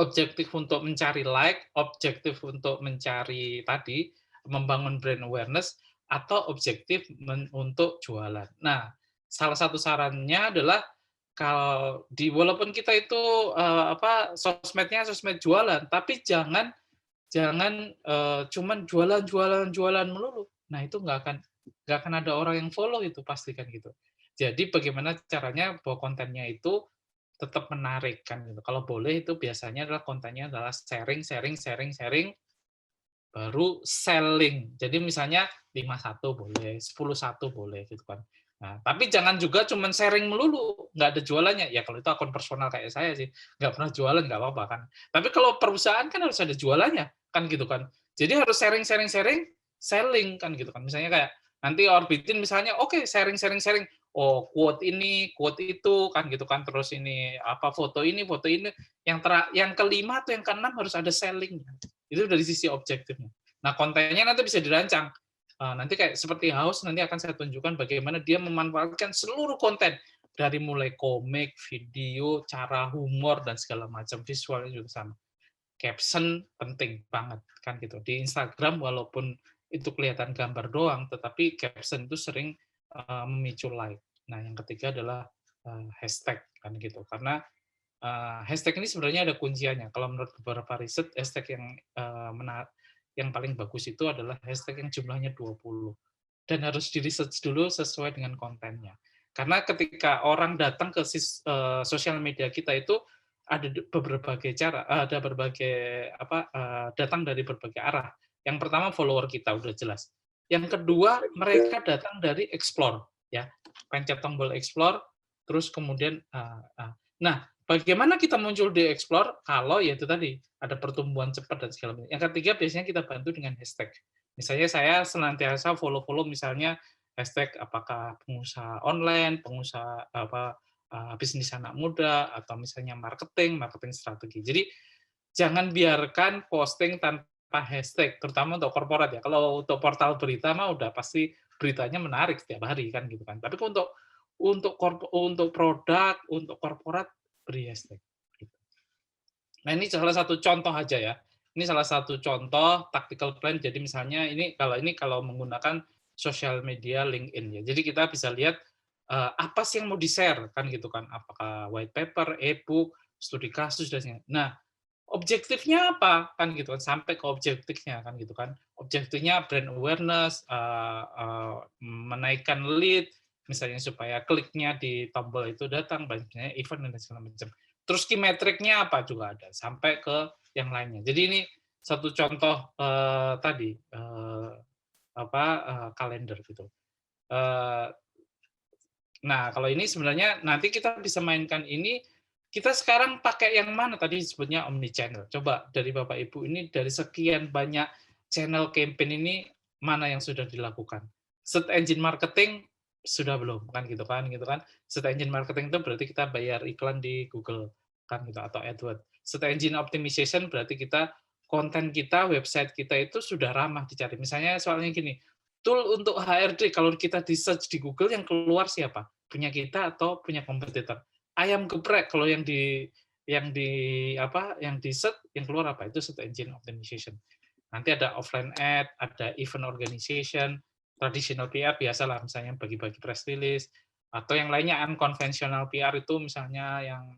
Objektif untuk mencari like, objektif untuk mencari tadi membangun brand awareness, atau objektif untuk jualan. Nah, salah satu sarannya adalah kalau walaupun kita itu sosmednya sosmed jualan, tapi jangan cuman jualan melulu. Nah, itu nggak akan ada orang yang follow itu pastikan gitu. Jadi bagaimana caranya bahwa kontennya itu tetap menarik kan gitu. Kalau boleh itu biasanya adalah kontennya adalah sharing, baru selling. Jadi misalnya 5-1 boleh, 10-1 boleh gitu kan. Nah, tapi jangan juga cuman sharing melulu, nggak ada jualannya. Ya kalau itu akun personal kayak saya sih, nggak pernah jualan nggak apa-apa kan. Tapi kalau perusahaan kan harus ada jualannya kan gitu kan. Jadi harus sharing, selling kan gitu kan. Misalnya kayak nanti Orbitin misalnya, oke, sharing. Oh, quote ini, quote itu kan gitu kan. Terus ini apa foto ini. Yang kelima atau yang keenam harus ada selling. Itu dari sisi objektifnya. Nah, kontennya nanti bisa dirancang. Nanti kayak seperti House, nanti akan saya tunjukkan bagaimana dia memanfaatkan seluruh konten. Dari mulai komik, video, cara humor, dan segala macam. Visualnya juga sama. Caption penting banget. Kan gitu. Di Instagram, walaupun itu kelihatan gambar doang, tetapi caption itu sering memicu like. Nah, yang ketiga adalah hashtag. Kan gitu. Karena hashtag ini sebenarnya ada kunciannya. Kalau menurut beberapa riset, hashtag yang paling bagus itu adalah hashtag yang jumlahnya 20. Dan harus di-research dulu sesuai dengan kontennya. Karena ketika orang datang ke sosial media kita itu ada berbagai cara, ada berbagai datang dari berbagai arah. Yang pertama follower kita udah jelas. Yang kedua mereka datang dari explore, ya, pencet tombol explore, terus kemudian nah, bagaimana kita muncul di explore kalau ya itu tadi ada pertumbuhan cepat dan segala macam. Yang ketiga biasanya kita bantu dengan hashtag. Misalnya saya senantiasa follow misalnya hashtag apakah pengusaha online, pengusaha bisnis anak muda, atau misalnya marketing strategi. Jadi jangan biarkan posting tanpa hashtag, terutama untuk korporat ya. Kalau untuk portal berita mah udah pasti beritanya menarik setiap hari kan gitu kan. Tapi untuk produk, untuk korporat beri hashtag. Gitu. Nah ini salah satu contoh aja ya. Ini salah satu contoh tactical plan. Jadi misalnya kalau menggunakan sosial media LinkedIn ya. Jadi kita bisa lihat apa sih yang mau di-share kan gitu kan. Apakah white paper, e-book, studi kasus dan sebagainya. Nah, objektifnya apa kan gitu kan, sampai ke objektifnya kan gitu kan. Objektifnya brand awareness, menaikkan lead misalnya supaya kliknya di tombol itu datang, banyaknya event dan segala macam. Terus key metricnya apa juga ada sampai ke yang lainnya. Jadi ini satu contoh tadi kalender gitu. Nah, kalau ini sebenarnya nanti kita bisa mainkan ini. Kita sekarang pakai yang mana tadi disebutnya omnichannel. Coba dari Bapak Ibu ini dari sekian banyak channel campaign ini mana yang sudah dilakukan? Search engine marketing sudah belum kan gitu kan. Search engine marketing itu berarti kita bayar iklan di Google kan gitu atau AdWords. Search engine optimization berarti kita konten kita, website kita itu sudah ramah dicari. Misalnya soalnya gini, tool untuk HRD kalau kita di search di Google yang keluar siapa? Punya kita atau punya kompetitor? Ayam geprek kalau yang di search yang keluar apa? Itu search engine optimization. Nanti ada offline ad, ada event organization, traditional PR biasalah misalnya bagi-bagi press release atau yang lainnya unconventional PR itu misalnya yang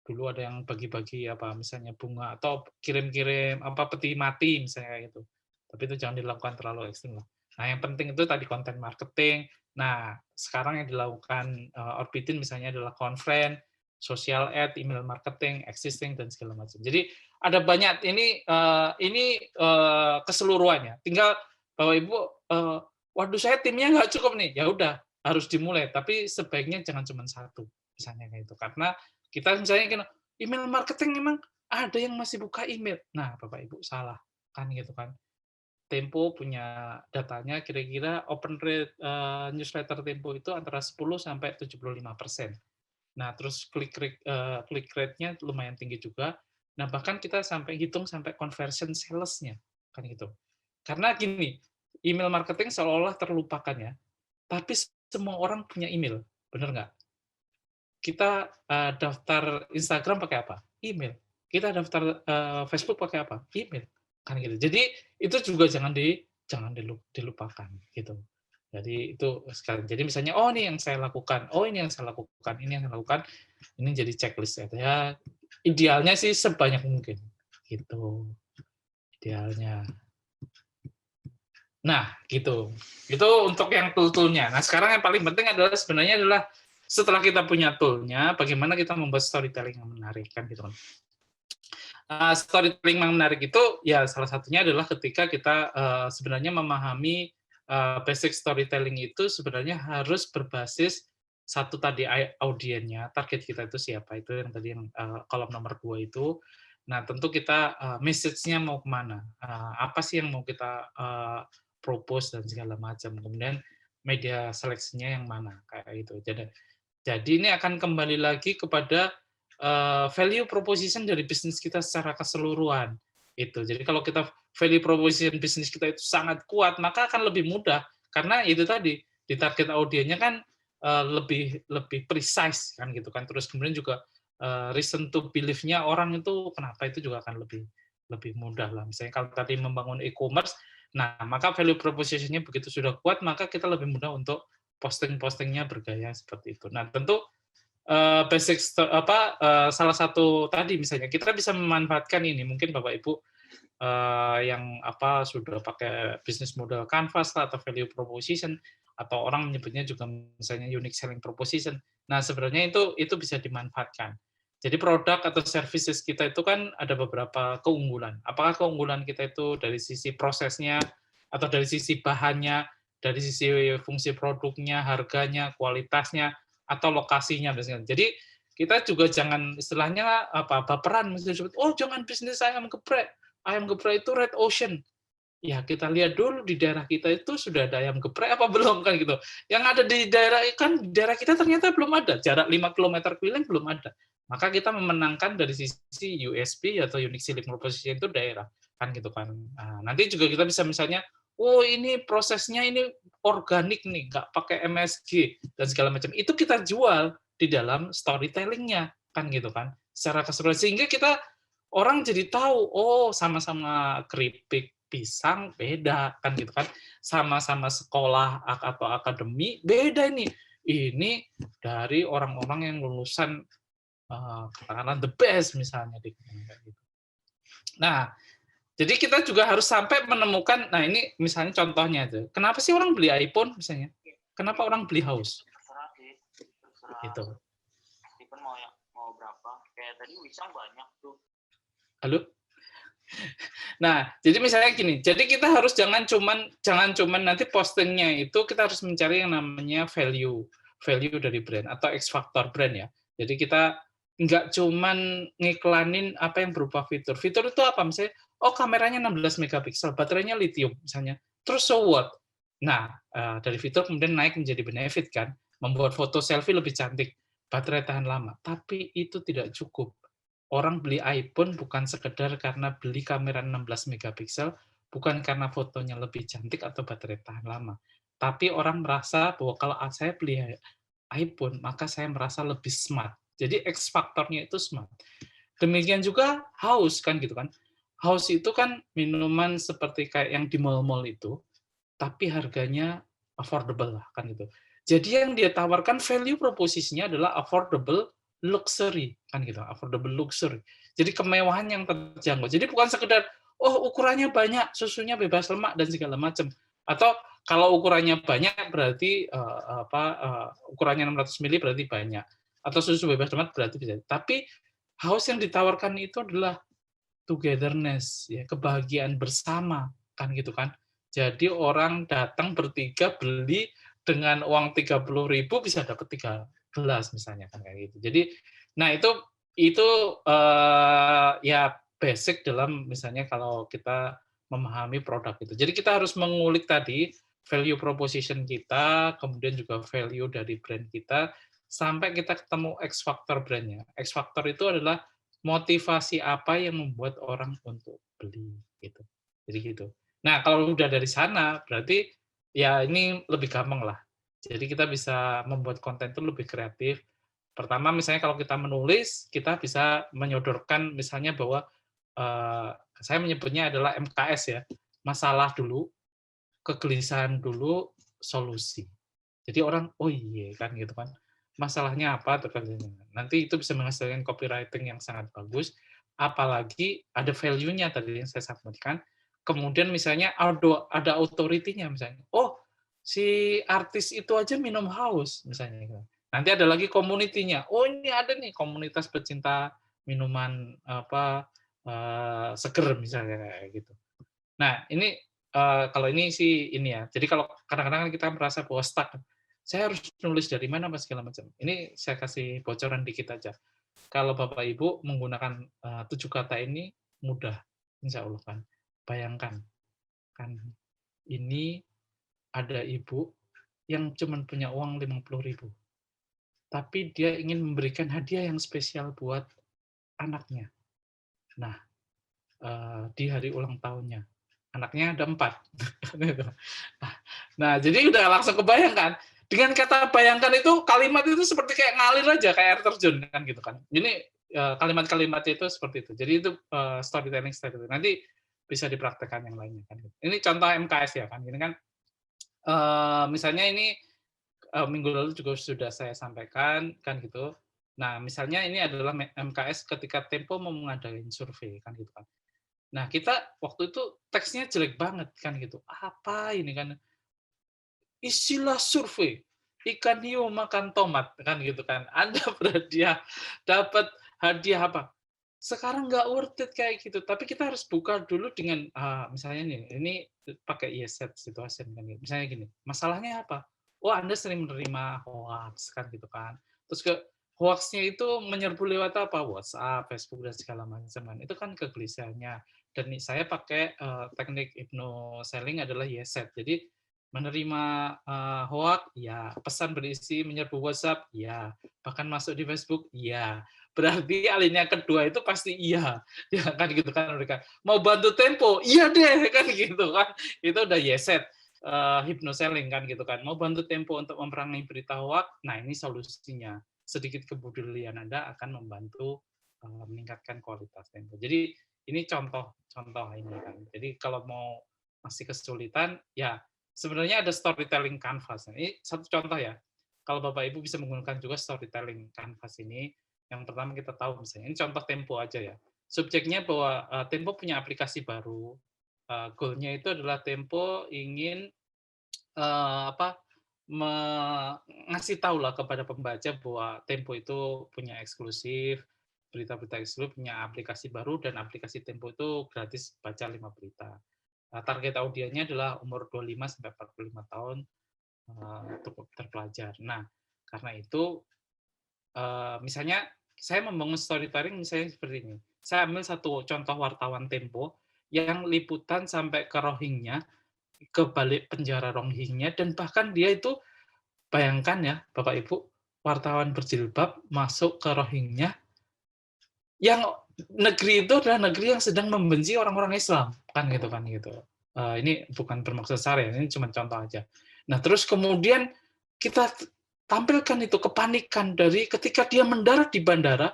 dulu ada yang bagi-bagi misalnya bunga atau kirim-kirim peti mati misalnya gitu. Tapi itu jangan dilakukan terlalu ekstrim lah. Nah, yang penting itu tadi konten marketing. Nah, sekarang yang dilakukan Orbitin misalnya adalah conference, social ad, email marketing, existing dan segala macam. Jadi ada banyak ini keseluruhannya. Tinggal Bapak Ibu, waduh saya timnya nggak cukup nih. Ya udah, harus dimulai. Tapi sebaiknya jangan cuma satu, misalnya kayak itu. Karena kita misalnya email marketing memang ada yang masih buka email. Nah, Bapak Ibu salah kan gitu kan. Tempo punya datanya kira-kira open rate newsletter Tempo itu antara 10 sampai 75%. Nah, terus click rate-nya lumayan tinggi juga. Nah, bahkan kita sampai hitung sampai conversion sales-nya kan gitu. Karena gini, email marketing seolah-olah terlupakan ya. Tapi semua orang punya email, benar nggak? Kita daftar Instagram pakai apa? Email. Kita daftar Facebook pakai apa? Email. Kan gitu. Jadi itu juga jangan dilupakan gitu. Jadi itu sekali. Jadi misalnya ini yang saya lakukan, ini yang saya lakukan, ini yang saya lakukan, ini jadi checklist ya. Idealnya sih sebanyak mungkin gitu. Idealnya. Nah, gitu. Itu untuk yang tool-toolnya. Nah, sekarang yang paling penting sebenarnya adalah setelah kita punya tool-nya, bagaimana kita membuat storytelling yang menarik kan gitu kan. Storytelling yang menarik itu ya salah satunya adalah ketika kita sebenarnya memahami basic storytelling itu sebenarnya harus berbasis satu tadi audiennya, target kita itu siapa, itu yang tadi yang kolom nomor 2 itu. Nah, tentu kita message-nya mau kemana, apa sih yang mau kita propose dan segala macam. Kemudian media seleksinya yang mana kayak itu. Jadi ini akan kembali lagi kepada value proposition dari bisnis kita secara keseluruhan. Itu. Jadi kalau kita value proposition bisnis kita itu sangat kuat, maka akan lebih mudah karena itu tadi di target audiennya kan lebih precise kan gitu kan. Terus kemudian juga reason to believe-nya orang itu kenapa itu juga akan lebih mudah lah. Misalnya kalau tadi membangun e-commerce, nah maka value proposition-nya begitu sudah kuat, maka kita lebih mudah untuk posting-postingnya bergaya seperti itu. Nah tentu basic salah satu tadi misalnya kita bisa memanfaatkan ini mungkin Bapak Ibu yang sudah pakai business model canvas atau value proposition atau orang menyebutnya juga misalnya unique selling proposition. Nah sebenarnya itu bisa dimanfaatkan. Jadi produk atau services kita itu kan ada beberapa keunggulan. Apakah keunggulan kita itu dari sisi prosesnya atau dari sisi bahannya, dari sisi fungsi produknya, harganya, kualitasnya, atau lokasinya misalnya. Jadi kita juga jangan istilahnya baperan misalnya jangan bisnis ayam geprek. Ayam geprek itu red ocean. Ya kita lihat dulu di daerah kita itu sudah ada ayam geprek apa belum kan gitu. Yang ada di daerah kita ternyata belum ada. Jarak 5 km keliling belum ada. Maka kita memenangkan dari sisi USP atau unique selling proposition itu daerah kan gitu kan. Nah, nanti juga kita bisa misalnya oh ini prosesnya ini organik nih, nggak pakai MSG dan segala macam. Itu kita jual di dalam storytelling-nya, kan gitu kan, secara keseluruhan. Sehingga kita orang jadi tahu, oh sama-sama keripik pisang beda, kan gitu kan. Sama-sama sekolah atau akademi beda ini. Ini dari orang-orang yang lulusan katakanlah the best misalnya di gitu. Nah, jadi kita juga harus sampai menemukan, nah ini misalnya contohnya tuh, kenapa sih orang beli iPhone misalnya? Kenapa orang beli house? Terserah sih, terserah. Gitu. Steven mau berapa? Kayak tadi Wisang banyak tuh. Halo? Nah, jadi misalnya gini, jadi kita harus jangan cuman nanti postingnya itu kita harus mencari yang namanya value dari brand atau X factor brand ya. Jadi kita nggak cuman ngiklanin apa yang berupa fitur. Fitur itu apa? Misalnya, oh kameranya 16 megapiksel, baterainya lithium misalnya. Terus so what? Nah, dari fitur kemudian naik menjadi benefit kan, membuat foto selfie lebih cantik, baterai tahan lama. Tapi itu tidak cukup. Orang beli iPhone bukan sekedar karena beli kamera 16 megapiksel, bukan karena fotonya lebih cantik atau baterai tahan lama. Tapi orang merasa bahwa kalau saya beli iPhone, maka saya merasa lebih smart. Jadi X faktornya itu smart. Demikian juga House kan gitu kan. House itu kan minuman seperti kayak yang di mall-mall itu, tapi harganya affordable lah kan gitu. Jadi yang dia tawarkan value proposisinya adalah affordable luxury kan gitu, affordable luxury. Jadi kemewahan yang terjangkau. Jadi bukan sekedar oh ukurannya banyak, susunya bebas lemak dan segala macam. Atau kalau ukurannya banyak berarti ukurannya 600 ml berarti banyak. Atau susu bebas lemak berarti bisa. Tapi house yang ditawarkan itu adalah togetherness, ya, kebahagiaan bersama kan gitu kan. Jadi orang datang bertiga beli dengan uang 30.000 bisa dapat 3 gelas misalnya kan kayak gitu. Jadi nah itu ya basic dalam misalnya kalau kita memahami produk itu. Jadi kita harus mengulik tadi value proposition kita, kemudian juga value dari brand kita sampai kita ketemu X factor brandnya. X factor itu adalah motivasi apa yang membuat orang untuk beli gitu. Jadi gitu. Nah, kalau udah dari sana berarti ya ini lebih gampang lah. Jadi kita bisa membuat konten itu lebih kreatif. Pertama misalnya kalau kita menulis, kita bisa menyodorkan misalnya bahwa saya menyebutnya adalah MKS ya. Masalah dulu, kegelisahan dulu, solusi. Jadi orang oh iya kan gitu kan. Masalahnya apa terkadang. Nanti itu bisa menghasilkan copywriting yang sangat bagus, apalagi ada value-nya tadi yang saya sampaikan. Kemudian misalnya ada authority-nya misalnya. Oh, si artis itu aja minum haus misalnya. Nanti ada lagi community-nya. Oh, ini ada nih komunitas pecinta minuman seger misalnya kayak gitu. Nah, ini kalau ini sih ini ya. Jadi kalau kadang-kadang kita merasa bahwa stuck, saya harus nulis dari mana mas segala macam. Ini saya kasih bocoran dikit aja. Kalau Bapak Ibu menggunakan 7 kata ini mudah, insya Allah kan. Bayangkan, kan ini ada ibu yang cuma punya uang 50.000, tapi dia ingin memberikan hadiah yang spesial buat anaknya. Nah, di hari ulang tahunnya, anaknya ada 4. Nah, jadi udah langsung kebayang kan. Dengan kata bayangkan itu, kalimat itu seperti kayak ngalir aja, kayak air terjun kan gitu kan. Ini kalimat-kalimat itu seperti itu. Jadi itu storytelling. Nanti bisa dipraktekkan yang lainnya kan. Ini contoh MKS ya kan. Ini kan misalnya ini minggu lalu juga sudah saya sampaikan kan gitu. Nah, misalnya ini adalah MKS ketika Tempo mau mengadakan survei kan gitu kan. Nah, kita waktu itu teksnya jelek banget kan gitu. Apa ini kan? Istilah survei, ikan hiu makan tomat kan gitu kan. Anda berhadiah dapat hadiah apa? Sekarang nggak worth it kayak gitu. Tapi kita harus buka dulu dengan misalnya nih, ini pakai set situation kan gitu. Misalnya gini, masalahnya apa? Oh, Anda sering menerima hoax kan gitu kan. Terus hoaxnya itu menyerbu lewat apa? WhatsApp, Facebook dan segala macam kan. Itu kan kegelisahannya. Dan saya pakai teknik hypno selling adalah set. Jadi menerima hoax, ya. Pesan berisi menyerbu WhatsApp, ya. Bahkan masuk di Facebook, ya. Berarti alinea kedua itu pasti iya, ya kan gitu kan mereka. Mau bantu Tempo, iya deh kan gitu kan. Itu udah yeset. Hypnoselling kan gitu kan. Mau bantu Tempo untuk memerangi berita hoax, nah ini solusinya. Sedikit kepedulian Anda akan membantu meningkatkan kualitas Tempo. Jadi ini contoh ini kan. Jadi kalau mau masih kesulitan, ya sebenarnya ada storytelling canvas. Ini satu contoh ya. Kalau Bapak Ibu bisa menggunakan juga storytelling canvas ini, yang pertama kita tahu misalnya, ini contoh Tempo aja ya. Subjeknya bahwa Tempo punya aplikasi baru, goal-nya itu adalah Tempo ingin ngasih tahu lah kepada pembaca bahwa Tempo itu punya eksklusif, berita-berita eksklusif, punya aplikasi baru, dan aplikasi Tempo itu gratis baca 5 berita. Target audiennya adalah umur 25-45 tahun untuk terpelajar. Nah, karena itu misalnya saya membangun storytelling misalnya seperti ini. Saya ambil satu contoh wartawan Tempo yang liputan sampai ke Rohingya, ke balik penjara Rohingya, dan bahkan dia itu, bayangkan ya Bapak Ibu, wartawan berjilbab masuk ke Rohingya, yang negeri itu adalah negeri yang sedang membenci orang-orang Islam, kan gitu. Ini bukan bermaksud sara ya, ini cuma contoh aja. Nah, terus kemudian kita tampilkan itu kepanikan dari ketika dia mendarat di bandara.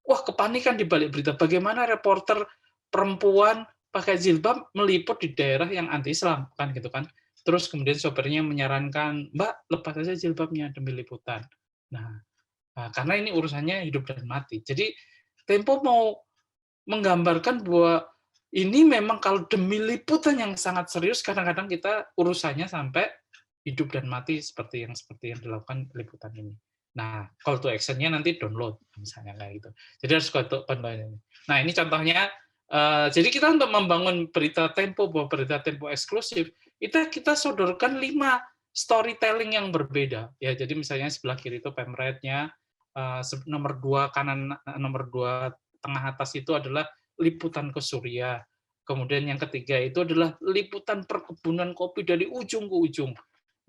Wah, kepanikan di balik berita bagaimana reporter perempuan pakai jilbab meliput di daerah yang anti-Islam, kan gitu kan. Terus kemudian sopirnya menyarankan, "Mbak, lepas aja jilbabnya demi liputan." Nah, karena ini urusannya hidup dan mati. Jadi Tempo mau menggambarkan bahwa ini memang kalau demi liputan yang sangat serius, kadang-kadang kita urusannya sampai hidup dan mati seperti yang dilakukan liputan ini. Nah, call to action-nya nanti download, misalnya kayak gitu. Jadi harus call to ini. Nah, ini contohnya. Jadi kita untuk membangun berita Tempo, bahwa berita Tempo eksklusif, kita sodorkan 5 storytelling yang berbeda. Ya, jadi misalnya sebelah kiri itu pemretnya, nomor 2 kanan, nomor 2 tengah atas itu adalah liputan ke Suriah. Kemudian yang ketiga itu adalah liputan perkebunan kopi dari ujung ke ujung.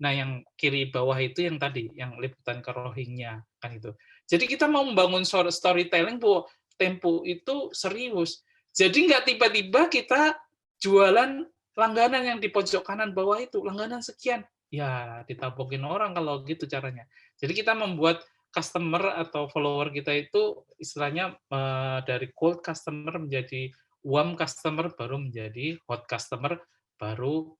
Nah, yang kiri bawah itu yang tadi, yang liputan ke Rohingya, kan itu. Jadi kita mau membangun storytelling bahwa Tempo itu serius. Jadi nggak tiba-tiba kita jualan langganan yang di pojok kanan bawah itu, langganan sekian. Ya, ditabokin orang kalau gitu caranya. Jadi kita membuat customer atau follower kita itu istilahnya dari cold customer menjadi warm customer, baru menjadi hot customer, baru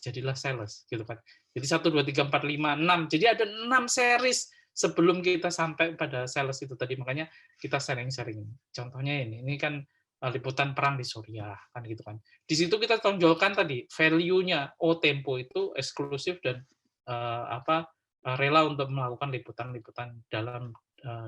jadilah sales gitu kan. Jadi 1 2 3 4 5 6. Jadi ada 6 series sebelum kita sampai pada sales itu tadi. Makanya kita sharing-sharing. Contohnya ini kan liputan perang di Suriah kan gitu kan. Di situ kita tonjolkan tadi value-nya. Tempo itu eksklusif dan rela untuk melakukan liputan-liputan dalam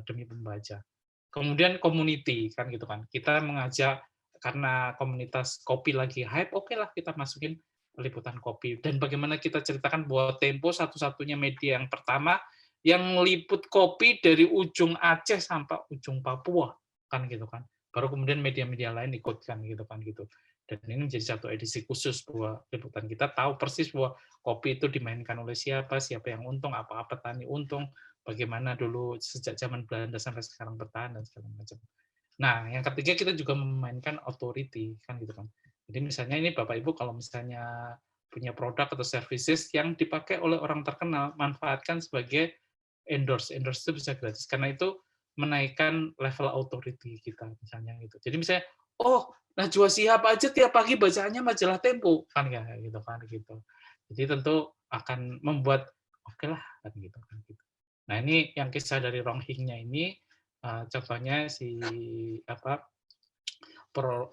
demi membaca. Kemudian community kan gitu kan. Kita mengajak karena komunitas kopi lagi hype, oke lah kita masukin liputan kopi. Dan bagaimana kita ceritakan bahwa Tempo satu-satunya media yang pertama yang liput kopi dari ujung Aceh sampai ujung Papua kan gitu kan. Baru kemudian media-media lain ikutkan gitu kan gitu. Dan ini menjadi satu edisi khusus bahwa liputan kita tahu persis bahwa kopi itu dimainkan oleh siapa yang untung, apa petani untung, bagaimana dulu sejak zaman Belanda sampai sekarang bertahan dan segala macam. Nah, yang ketiga kita juga memainkan authority kan gitu kan. Jadi misalnya ini Bapak Ibu kalau misalnya punya produk atau services yang dipakai oleh orang terkenal, manfaatkan sebagai endorse. Endorse itu bisa gratis karena itu menaikkan level authority kita misalnya gitu. Jadi misalnya, Najwa Shihab aja tiap pagi bacaannya majalah Tempo kan kayak gitu kan gitu. Jadi tentu akan membuat oke lah kan gitu kan gitu. Nah, ini yang kisah dari Rohingya ini contohnya si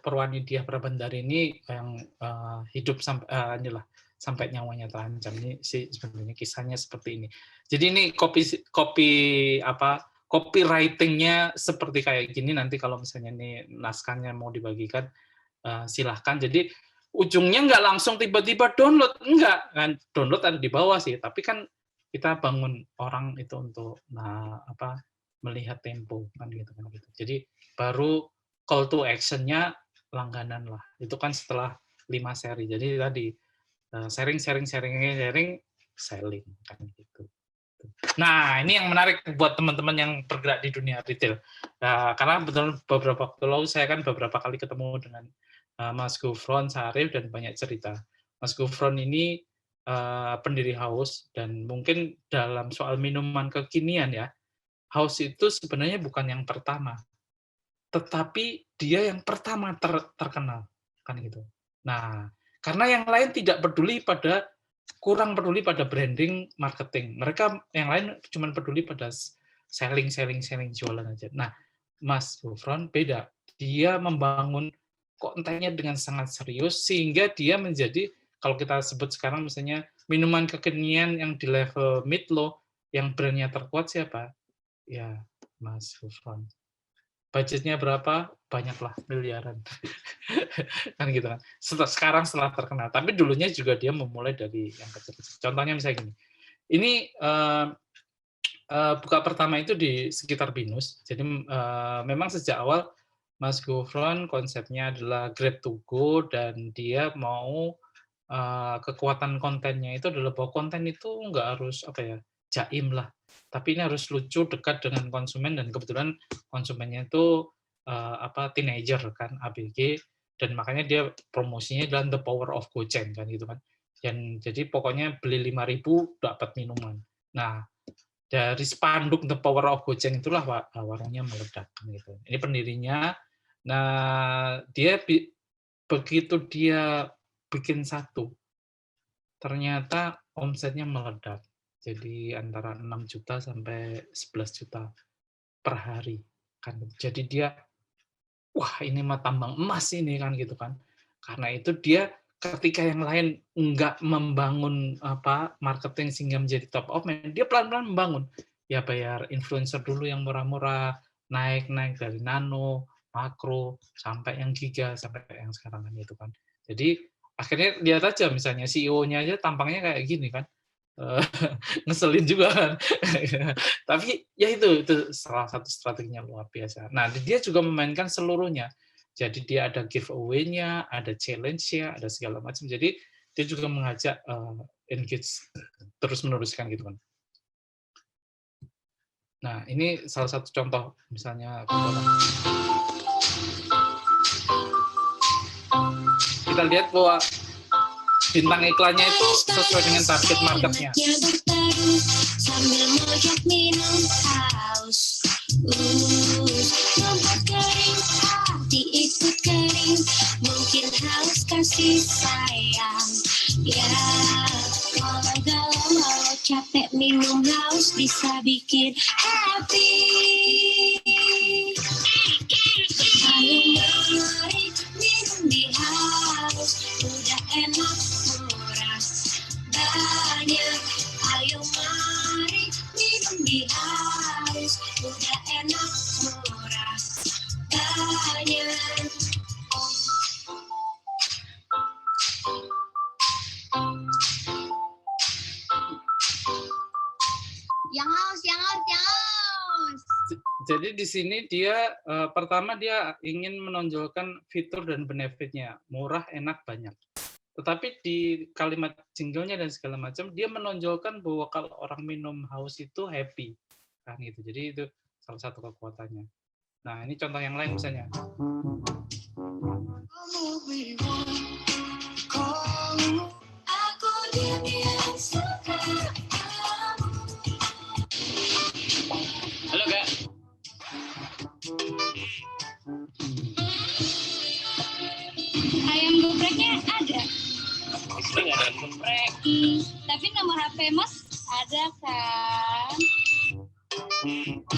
Perwani Diah Prabandari ini yang hidup sampai nyawanya terancam. Ini sih sebenarnya kisahnya seperti ini. Jadi ini copywriting-nya seperti kayak gini. Nanti kalau misalnya ini naskahnya mau dibagikan, silahkan. Jadi ujungnya nggak langsung tiba-tiba download, enggak kan, download ada di bawah sih. Tapi kan kita bangun orang itu untuk melihat Tempo kan gitu. Jadi baru call to action-nya langganan lah. Itu kan setelah 5 seri. Jadi tadi sharing selling kan gitu. Nah, ini yang menarik buat teman-teman yang bergerak di dunia retail. Nah, karena beberapa waktu lalu saya kan beberapa kali ketemu dengan Mas Gufron, Sarif, dan banyak cerita. Mas Gufron ini pendiri Haus, dan mungkin dalam soal minuman kekinian ya, Haus itu sebenarnya bukan yang pertama, tetapi dia yang pertama terkenal kan gitu. Nah, karena yang lain kurang peduli pada branding, marketing. Mereka yang lain cuma peduli pada selling, jualan aja. Nah, Mas Gufron beda. Dia membangun kontennya dengan sangat serius sehingga dia menjadi, kalau kita sebut sekarang misalnya minuman kekinian yang di level mid low, yang brandnya terkuat siapa? Ya, Mas Gufron. Budgetnya berapa? Banyaklah, miliaran. Kan gitu kan. Sekarang setelah terkenal. Tapi dulunya juga dia memulai dari yang kecil-kecil. Contohnya misalnya gini. Ini buka pertama itu di sekitar Binus. Jadi memang sejak awal Mas Gufron konsepnya adalah grab to go, dan dia mau kekuatan kontennya itu adalah bahwa konten itu nggak harus jaim lah, tapi ini harus lucu, dekat dengan konsumen, dan kebetulan konsumennya itu teenager kan, ABG, dan makanya dia promosinya adalah the power of Gojek kan gitu kan. Dan jadi pokoknya beli 5.000 dapat minuman. Nah, dari spanduk the power of Gojek itulah warungnya meledak kan gitu. Ini pendirinya. Nah, begitu dia bikin satu, ternyata omsetnya meledak. Jadi antara 6 juta sampai 11 juta per hari kan. Jadi dia, wah ini mah tambang emas ini kan gitu kan. Karena itu dia ketika yang lain nggak membangun marketing sehingga menjadi top of mind, dia pelan-pelan membangun. Ya bayar influencer dulu yang murah-murah, naik dari nano, makro, sampai yang giga, sampai yang sekarang kan gitu kan. Jadi akhirnya lihat aja misalnya CEO-nya aja tampangnya kayak gini kan. Ngeselin juga kan. Tapi ya itu salah satu strateginya luar biasa. Nah, dia juga memainkan seluruhnya. Jadi dia ada giveaway-nya, ada challenge-nya, ada segala macam. Jadi dia juga mengajak engage terus-menerus kan gitu kan. Nah, ini salah satu contoh misalnya kita lihat bahwa bintang iklannya itu sesuai dengan target marketnya. Sambil mojok minum haus, membuat kering hati ikut kering, mungkin haus kasih sayang. Ya, kalau galau, kalau capek minum haus bisa bikin happy. Ayo mari minum di haus, udah enak murah banyak. Ayo mari minum di haus, udah enak murah banyak. Yang haus. Jadi di sini dia pertama dia ingin menonjolkan fitur dan benefitnya, murah, enak, banyak. Tetapi di kalimat jinglenya dan segala macam dia menonjolkan bahwa kalau orang minum haus itu happy kan gitu. Jadi itu salah satu kekuatannya. Nah, ini contoh yang lain misalnya. Halo, Kak. Ayam gepreknya ada. Nggak ada geprek. Tapi nomor HP Mas ada kan?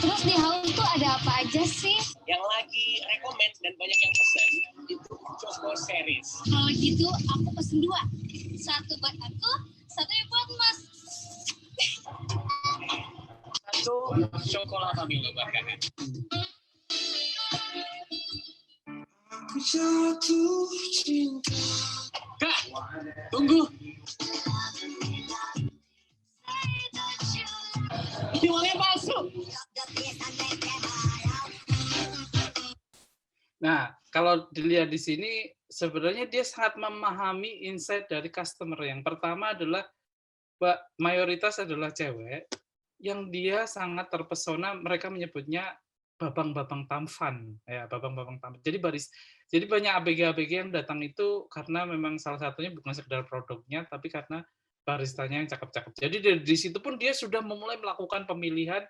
Terus di Haus tuh ada apa aja sih? Yang lagi rekomend dan banyak yang pesen itu Choco Series. Kalau gitu aku pesen 2. 1 buat aku, 1 buat Mas. Satu coklat Familo buat kakak. Aku jatuh cinta. Kak, tunggu. Ini uangnya palsu. Nah, kalau dilihat di sini, sebenarnya dia sangat memahami insight dari customer. Yang pertama adalah mayoritas adalah cewek yang dia sangat terpesona, mereka menyebutnya babang-babang tampan, ya babang-babang tampan. Jadi banyak ABG-ABG yang datang itu karena memang salah satunya bukan sekedar produknya, tapi karena baristanya yang cakep-cakep. Jadi dari situ pun dia sudah memulai melakukan pemilihan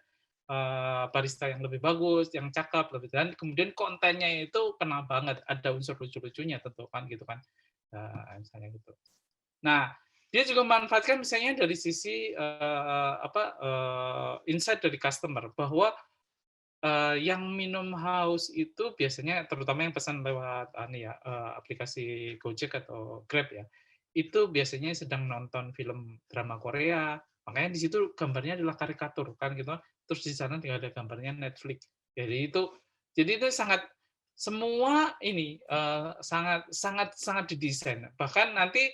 barista yang lebih bagus, yang cakep, dan kemudian kontennya itu kena banget, ada unsur lucu-lucunya tentu kan gitu kan, misalnya gitu. Nah, dia juga memanfaatkan misalnya dari sisi insight dari customer bahwa yang minum haus itu biasanya terutama yang pesan lewat aplikasi Gojek atau Grab ya, itu biasanya sedang nonton film drama Korea, makanya di situ gambarnya adalah karikatur kan gitu, terus di sana tidak ada gambarnya Netflix. Jadi itu sangat semua ini sangat didesain. Bahkan nanti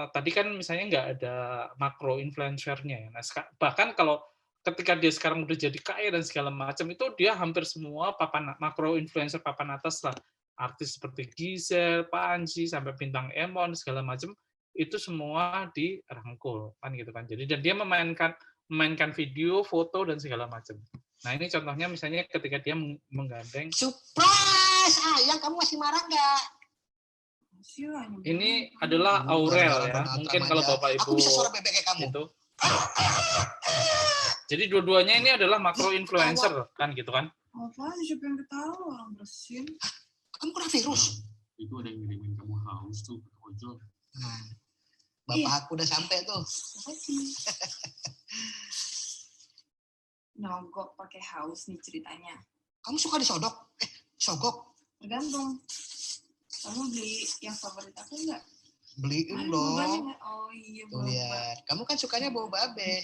tadi kan misalnya nggak ada makro influencer-nya ya. Nah, bahkan kalau ketika dia sekarang udah jadi kaya dan segala macam, itu dia hampir semua makro influencer papan atas lah. Artis seperti Gisel, Panji, sampai bintang Emon, segala macam, itu semua dirangkul. Kan gitu kan. Jadi, dan dia memainkan video, foto, dan segala macam. Nah, ini contohnya misalnya ketika dia menggandeng. Surprise! Ayang, kamu masih marah nggak? Ini adalah Aurel ya. Mungkin kalau Bapak Ibu aku bisa suara bebek kayak kamu. Itu. Jadi dua-duanya ini adalah makro influencer kan gitu kan? Apaan? Siapa yang ketawa? Orang bersin. Kamu kena virus. Itu ada yang ngirimin kamu haus tuh ke ojol. Bapak aku udah sampai tuh. Nyogok pakai haus nih ceritanya. Kamu suka disodok? Sogok? Tergantung. Kamu beli yang favorit aku nggak? Beliin dong. Oh iya. Tuh lihat, kamu kan sukanya bau babe.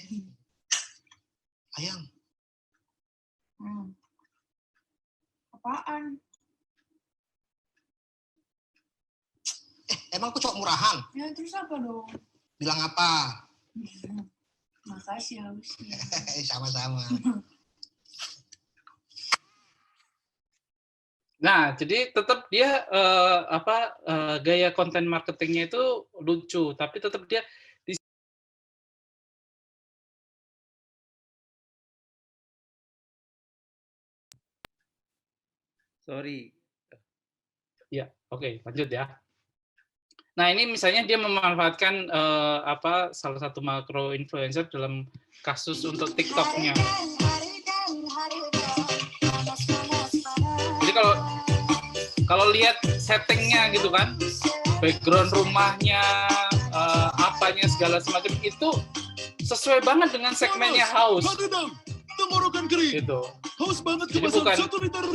Ayang. Apaan? Emang aku cowok murahan? Ya terus apa dong? Bilang apa? Makasih hausnya. Sama-sama. Nah, jadi tetap dia gaya konten marketingnya itu lucu, tapi tetap dia Sorry. Ya, oke, lanjut ya. Nah, ini misalnya dia memanfaatkan salah satu makro influencer dalam kasus untuk TikTok-nya. Jadi kalau lihat settingnya gitu kan, background rumahnya, apanya segala semacam itu sesuai banget dengan segmennya haus. Gitu. Haus banget jadi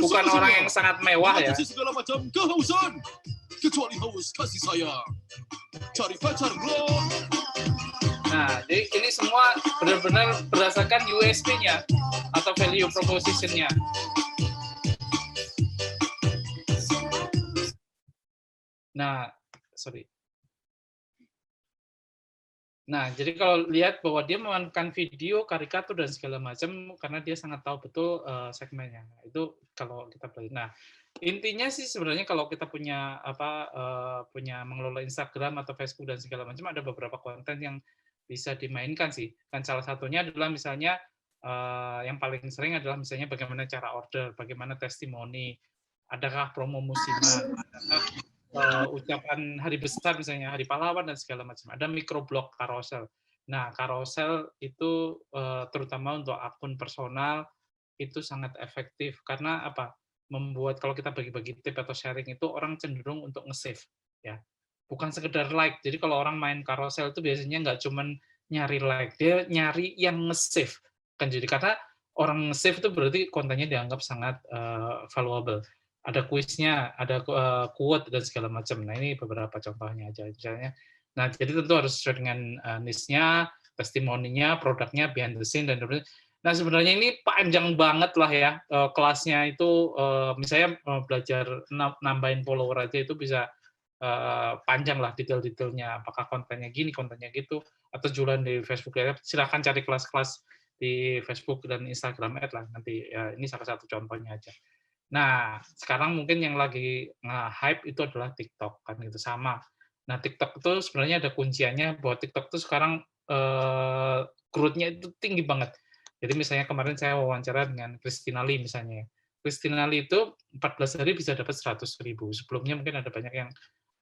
bukan orang yang sangat mewah ya. Segala macam kehausan. Kecuali haus kasih sayang. Cari pacar bro. Nah, jadi ini semua benar-benar berdasarkan USP-nya atau value proposition-nya. Nah, jadi kalau lihat bahwa dia memanfaatkan video, karikatur dan segala macam karena dia sangat tahu betul segmennya. Itu kalau kita beli. Nah, intinya sih sebenarnya kalau kita punya mengelola Instagram atau Facebook dan segala macam ada beberapa konten yang bisa dimainkan sih. Dan salah satunya adalah misalnya yang paling sering adalah misalnya bagaimana cara order, bagaimana testimoni, adakah promo musiman, adakah ucapan hari besar misalnya hari pahlawan dan segala macam. Ada microblog carousel. Nah, carousel itu terutama untuk akun personal itu sangat efektif karena apa? Membuat kalau kita bagi-bagi tip atau sharing itu orang cenderung untuk nge-save ya. Bukan sekedar like. Jadi kalau orang main carousel itu biasanya nggak cuman nyari like, dia nyari yang nge-save. Kan jadi karena orang nge-save itu berarti kontennya dianggap sangat valuable. Ada kuisnya, ada quote dan segala macam. Nah, ini beberapa contohnya aja misalnya. Nah, jadi tentu harus sesuai dengan niche-nya, testimoninya, produknya, behind the scene dan nah, sebenarnya ini panjang banget lah ya kelasnya itu misalnya belajar nambahin follower aja itu bisa panjang lah detail-detailnya. Apakah kontennya gini, kontennya gitu, atau jualan di Facebook ya. Silakan cari kelas-kelas di Facebook dan Instagram Ads lah nanti. Ya, ini salah satu contohnya aja. Nah, sekarang mungkin yang lagi nge-hype itu adalah TikTok kan gitu sama. Nah, TikTok itu sebenarnya ada kunciannya bahwa TikTok itu sekarang growth-nya itu tinggi banget. Jadi misalnya kemarin saya wawancara dengan Christina Lee misalnya. Christina Lee itu 14 hari bisa dapat 100.000. Sebelumnya mungkin ada banyak yang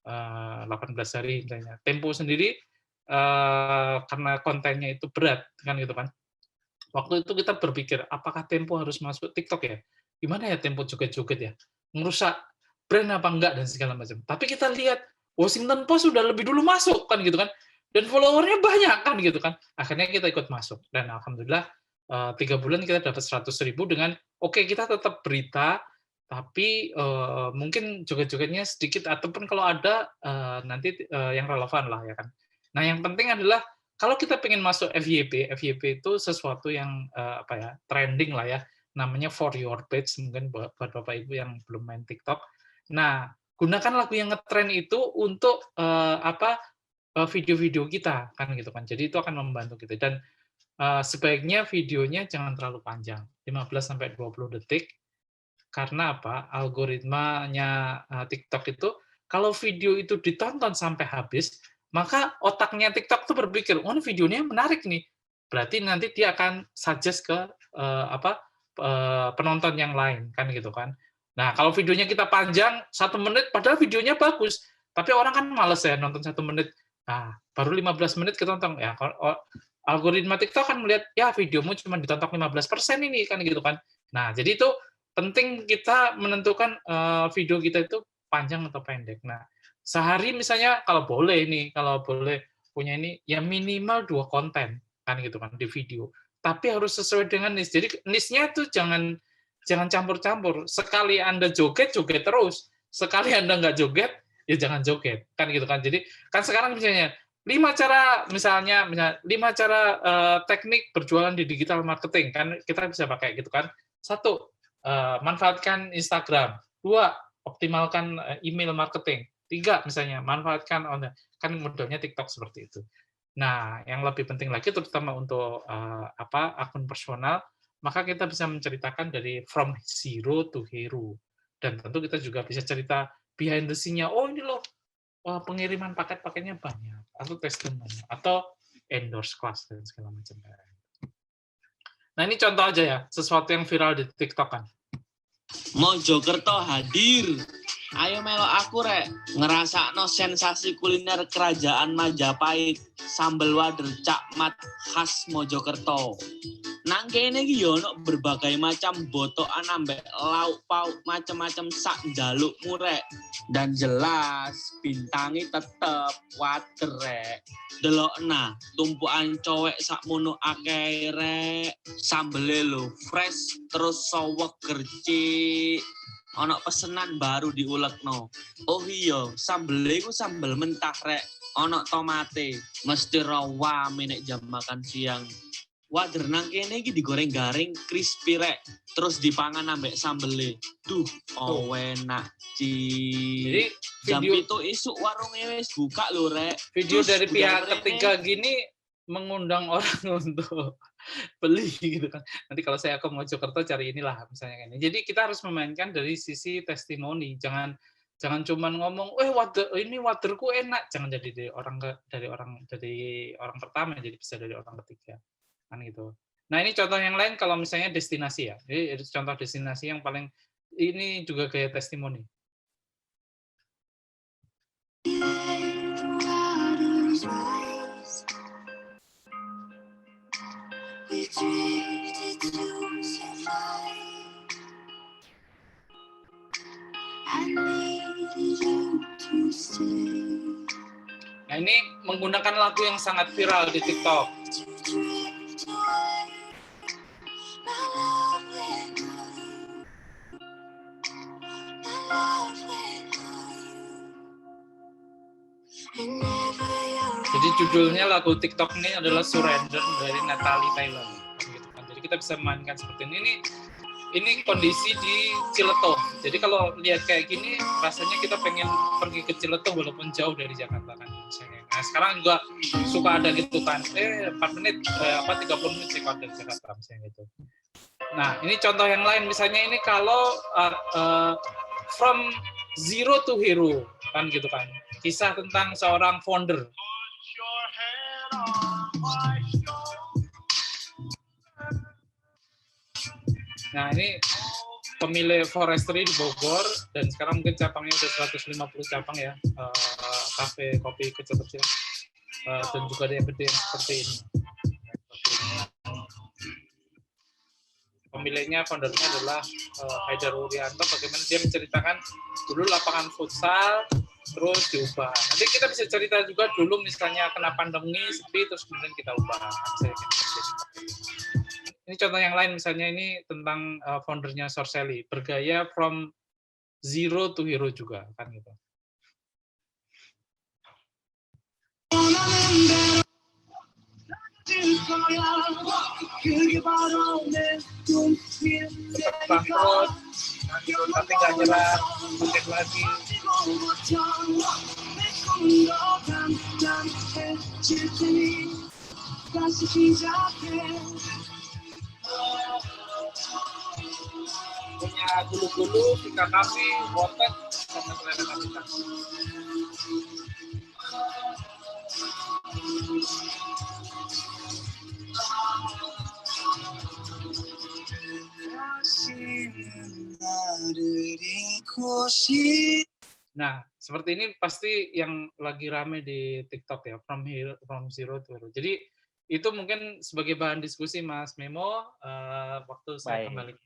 18 hari misalnya. Tempo sendiri karena kontennya itu berat kan gitu kan. Waktu itu kita berpikir apakah Tempo harus masuk TikTok ya? Gimana ya Tempo joget-joget ya? Ngerusak brand apa enggak dan segala macam. Tapi kita lihat Washington Post sudah lebih dulu masuk kan gitu kan. Dan followernya banyak kan gitu kan. Akhirnya kita ikut masuk dan alhamdulillah 3 bulan kita dapat 100.000 dengan kita tetap berita tapi mungkin joget-jogetnya sedikit ataupun kalau ada nanti yang relevan lah ya kan. Nah, yang penting adalah kalau kita pengen masuk FYP itu sesuatu yang trending lah ya, namanya For Your Page, mungkin buat Bapak Ibu yang belum main TikTok. Nah, gunakan lagu yang ngetren itu untuk video-video kita kan gitu kan. Jadi itu akan membantu kita dan sebaiknya videonya jangan terlalu panjang, 15-20 detik. Karena apa? Algoritmanya TikTok itu kalau video itu ditonton sampai habis, maka otaknya TikTok tuh berpikir, "Oh, ini videonya menarik nih." Berarti nanti dia akan suggest ke penonton yang lain kan gitu kan. Nah, kalau videonya kita panjang 1 menit padahal videonya bagus, tapi orang kan males ya nonton 1 menit. Nah, baru 15 menit kita tonton ya. Algoritma TikTok kan melihat ya videomu cuma ditonton 15% ini kan gitu kan. Nah, jadi itu penting kita menentukan video kita itu panjang atau pendek. Nah, sehari misalnya kalau boleh punya ini ya minimal 2 konten kan gitu kan di video. Tapi harus sesuai dengan niche. Jadi niche-nya tuh jangan campur-campur. Sekali Anda joget terus. Sekali Anda nggak joget, ya jangan joget kan gitu kan. Jadi kan sekarang misalnya 5 cara teknik berjualan di digital marketing kan kita bisa pakai gitu kan. 1, manfaatkan Instagram. 2, optimalkan email marketing. 3, misalnya manfaatkan kan modelnya TikTok seperti itu. Nah, yang lebih penting lagi terutama untuk akun personal, maka kita bisa menceritakan dari from zero to hero. Dan tentu kita juga bisa cerita behind the scene-nya. Oh, ini loh pengiriman paket-paketnya banyak, atau testimoni, atau endorse kelas dan segala macam. Nah, ini contoh aja ya, sesuatu yang viral di TikTok kan. Mojokerto hadir. Ayo melo aku rek, ngerasakno sensasi kuliner kerajaan Majapahit, sambal wader cakmat khas Mojokerto. Nang kene iki yo ono berbagai macam botokan ambek lauk pauk macam-macam sak njalukmu rek. Dan jelas bintangi tetep wader rek. Delokna tumpukan cowek sakmono akeh rek. Sambele lho fresh terus sowek gercik. Ono pesenan baru diulekno. Oh iya, sambel iku sambel mentah rek. Ono tomate, mesti rawame nek jam makan siang. Wader nang kene iki digoreng garing crispy rek. Terus dipangan ambek sambele. Duh, enak ci. Jadi jam itu isuk warungnya wis buka lho rek. Video terus dari pihak ketiga gini mengundang orang untuk beli gitu kan. Nanti kalau saya ke Mojokerto cari inilah misalnya ini. Jadi kita harus memainkan dari sisi testimoni. Jangan cuman ngomong, ini waterku enak. Jangan jadi dari orang pertama, jadi bisa dari orang ketiga. Kan gitu. Nah, ini contoh yang lain kalau misalnya destinasi ya. Jadi contoh destinasi yang paling ini juga kayak testimoni. Nah, ini menggunakan lagu yang sangat viral di TikTok. Jadi judulnya lagu TikTok ini adalah Surrender dari Natalie Taylor. Jadi kita bisa memainkan seperti ini. Ini kondisi di Ciletuh. Jadi kalau lihat kayak gini, rasanya kita pengen pergi ke Ciletuh walaupun jauh dari Jakarta kan. Nah, sekarang juga suka ada gitu kan. 4 menit, 30 menit check out dari Jakarta misalnya gitu. Nah, ini contoh yang lain. Misalnya ini kalau from zero to hero kan gitu kan. kisah tentang seorang founder. Nah, ini pemilik forestry di Bogor, dan sekarang mungkin cabangnya udah 150 cabang ya, kafe kopi kecil-kecil, dan juga ada yang gede seperti ini. Pemiliknya, foundernya adalah Haidar Wuryanto. Bagaimana dia menceritakan dulu lapangan futsal, terus diubah. Nanti kita bisa cerita juga dulu misalnya kena pandemi sepi, terus kemudian kita ubah. Ini contoh yang lain, misalnya ini tentang foundernya Sorcelli, bergaya from zero to hero juga, kan gitu. Bangkrut, tapi nggak nyerah, bangkit lagi. Punya gulu-gulu, pika kapi, wotet, sama selera kapitan. Nah, seperti ini pasti yang lagi rame di TikTok ya, from zero to hero. Jadi itu mungkin sebagai bahan diskusi Mas Memo waktu saya kembali.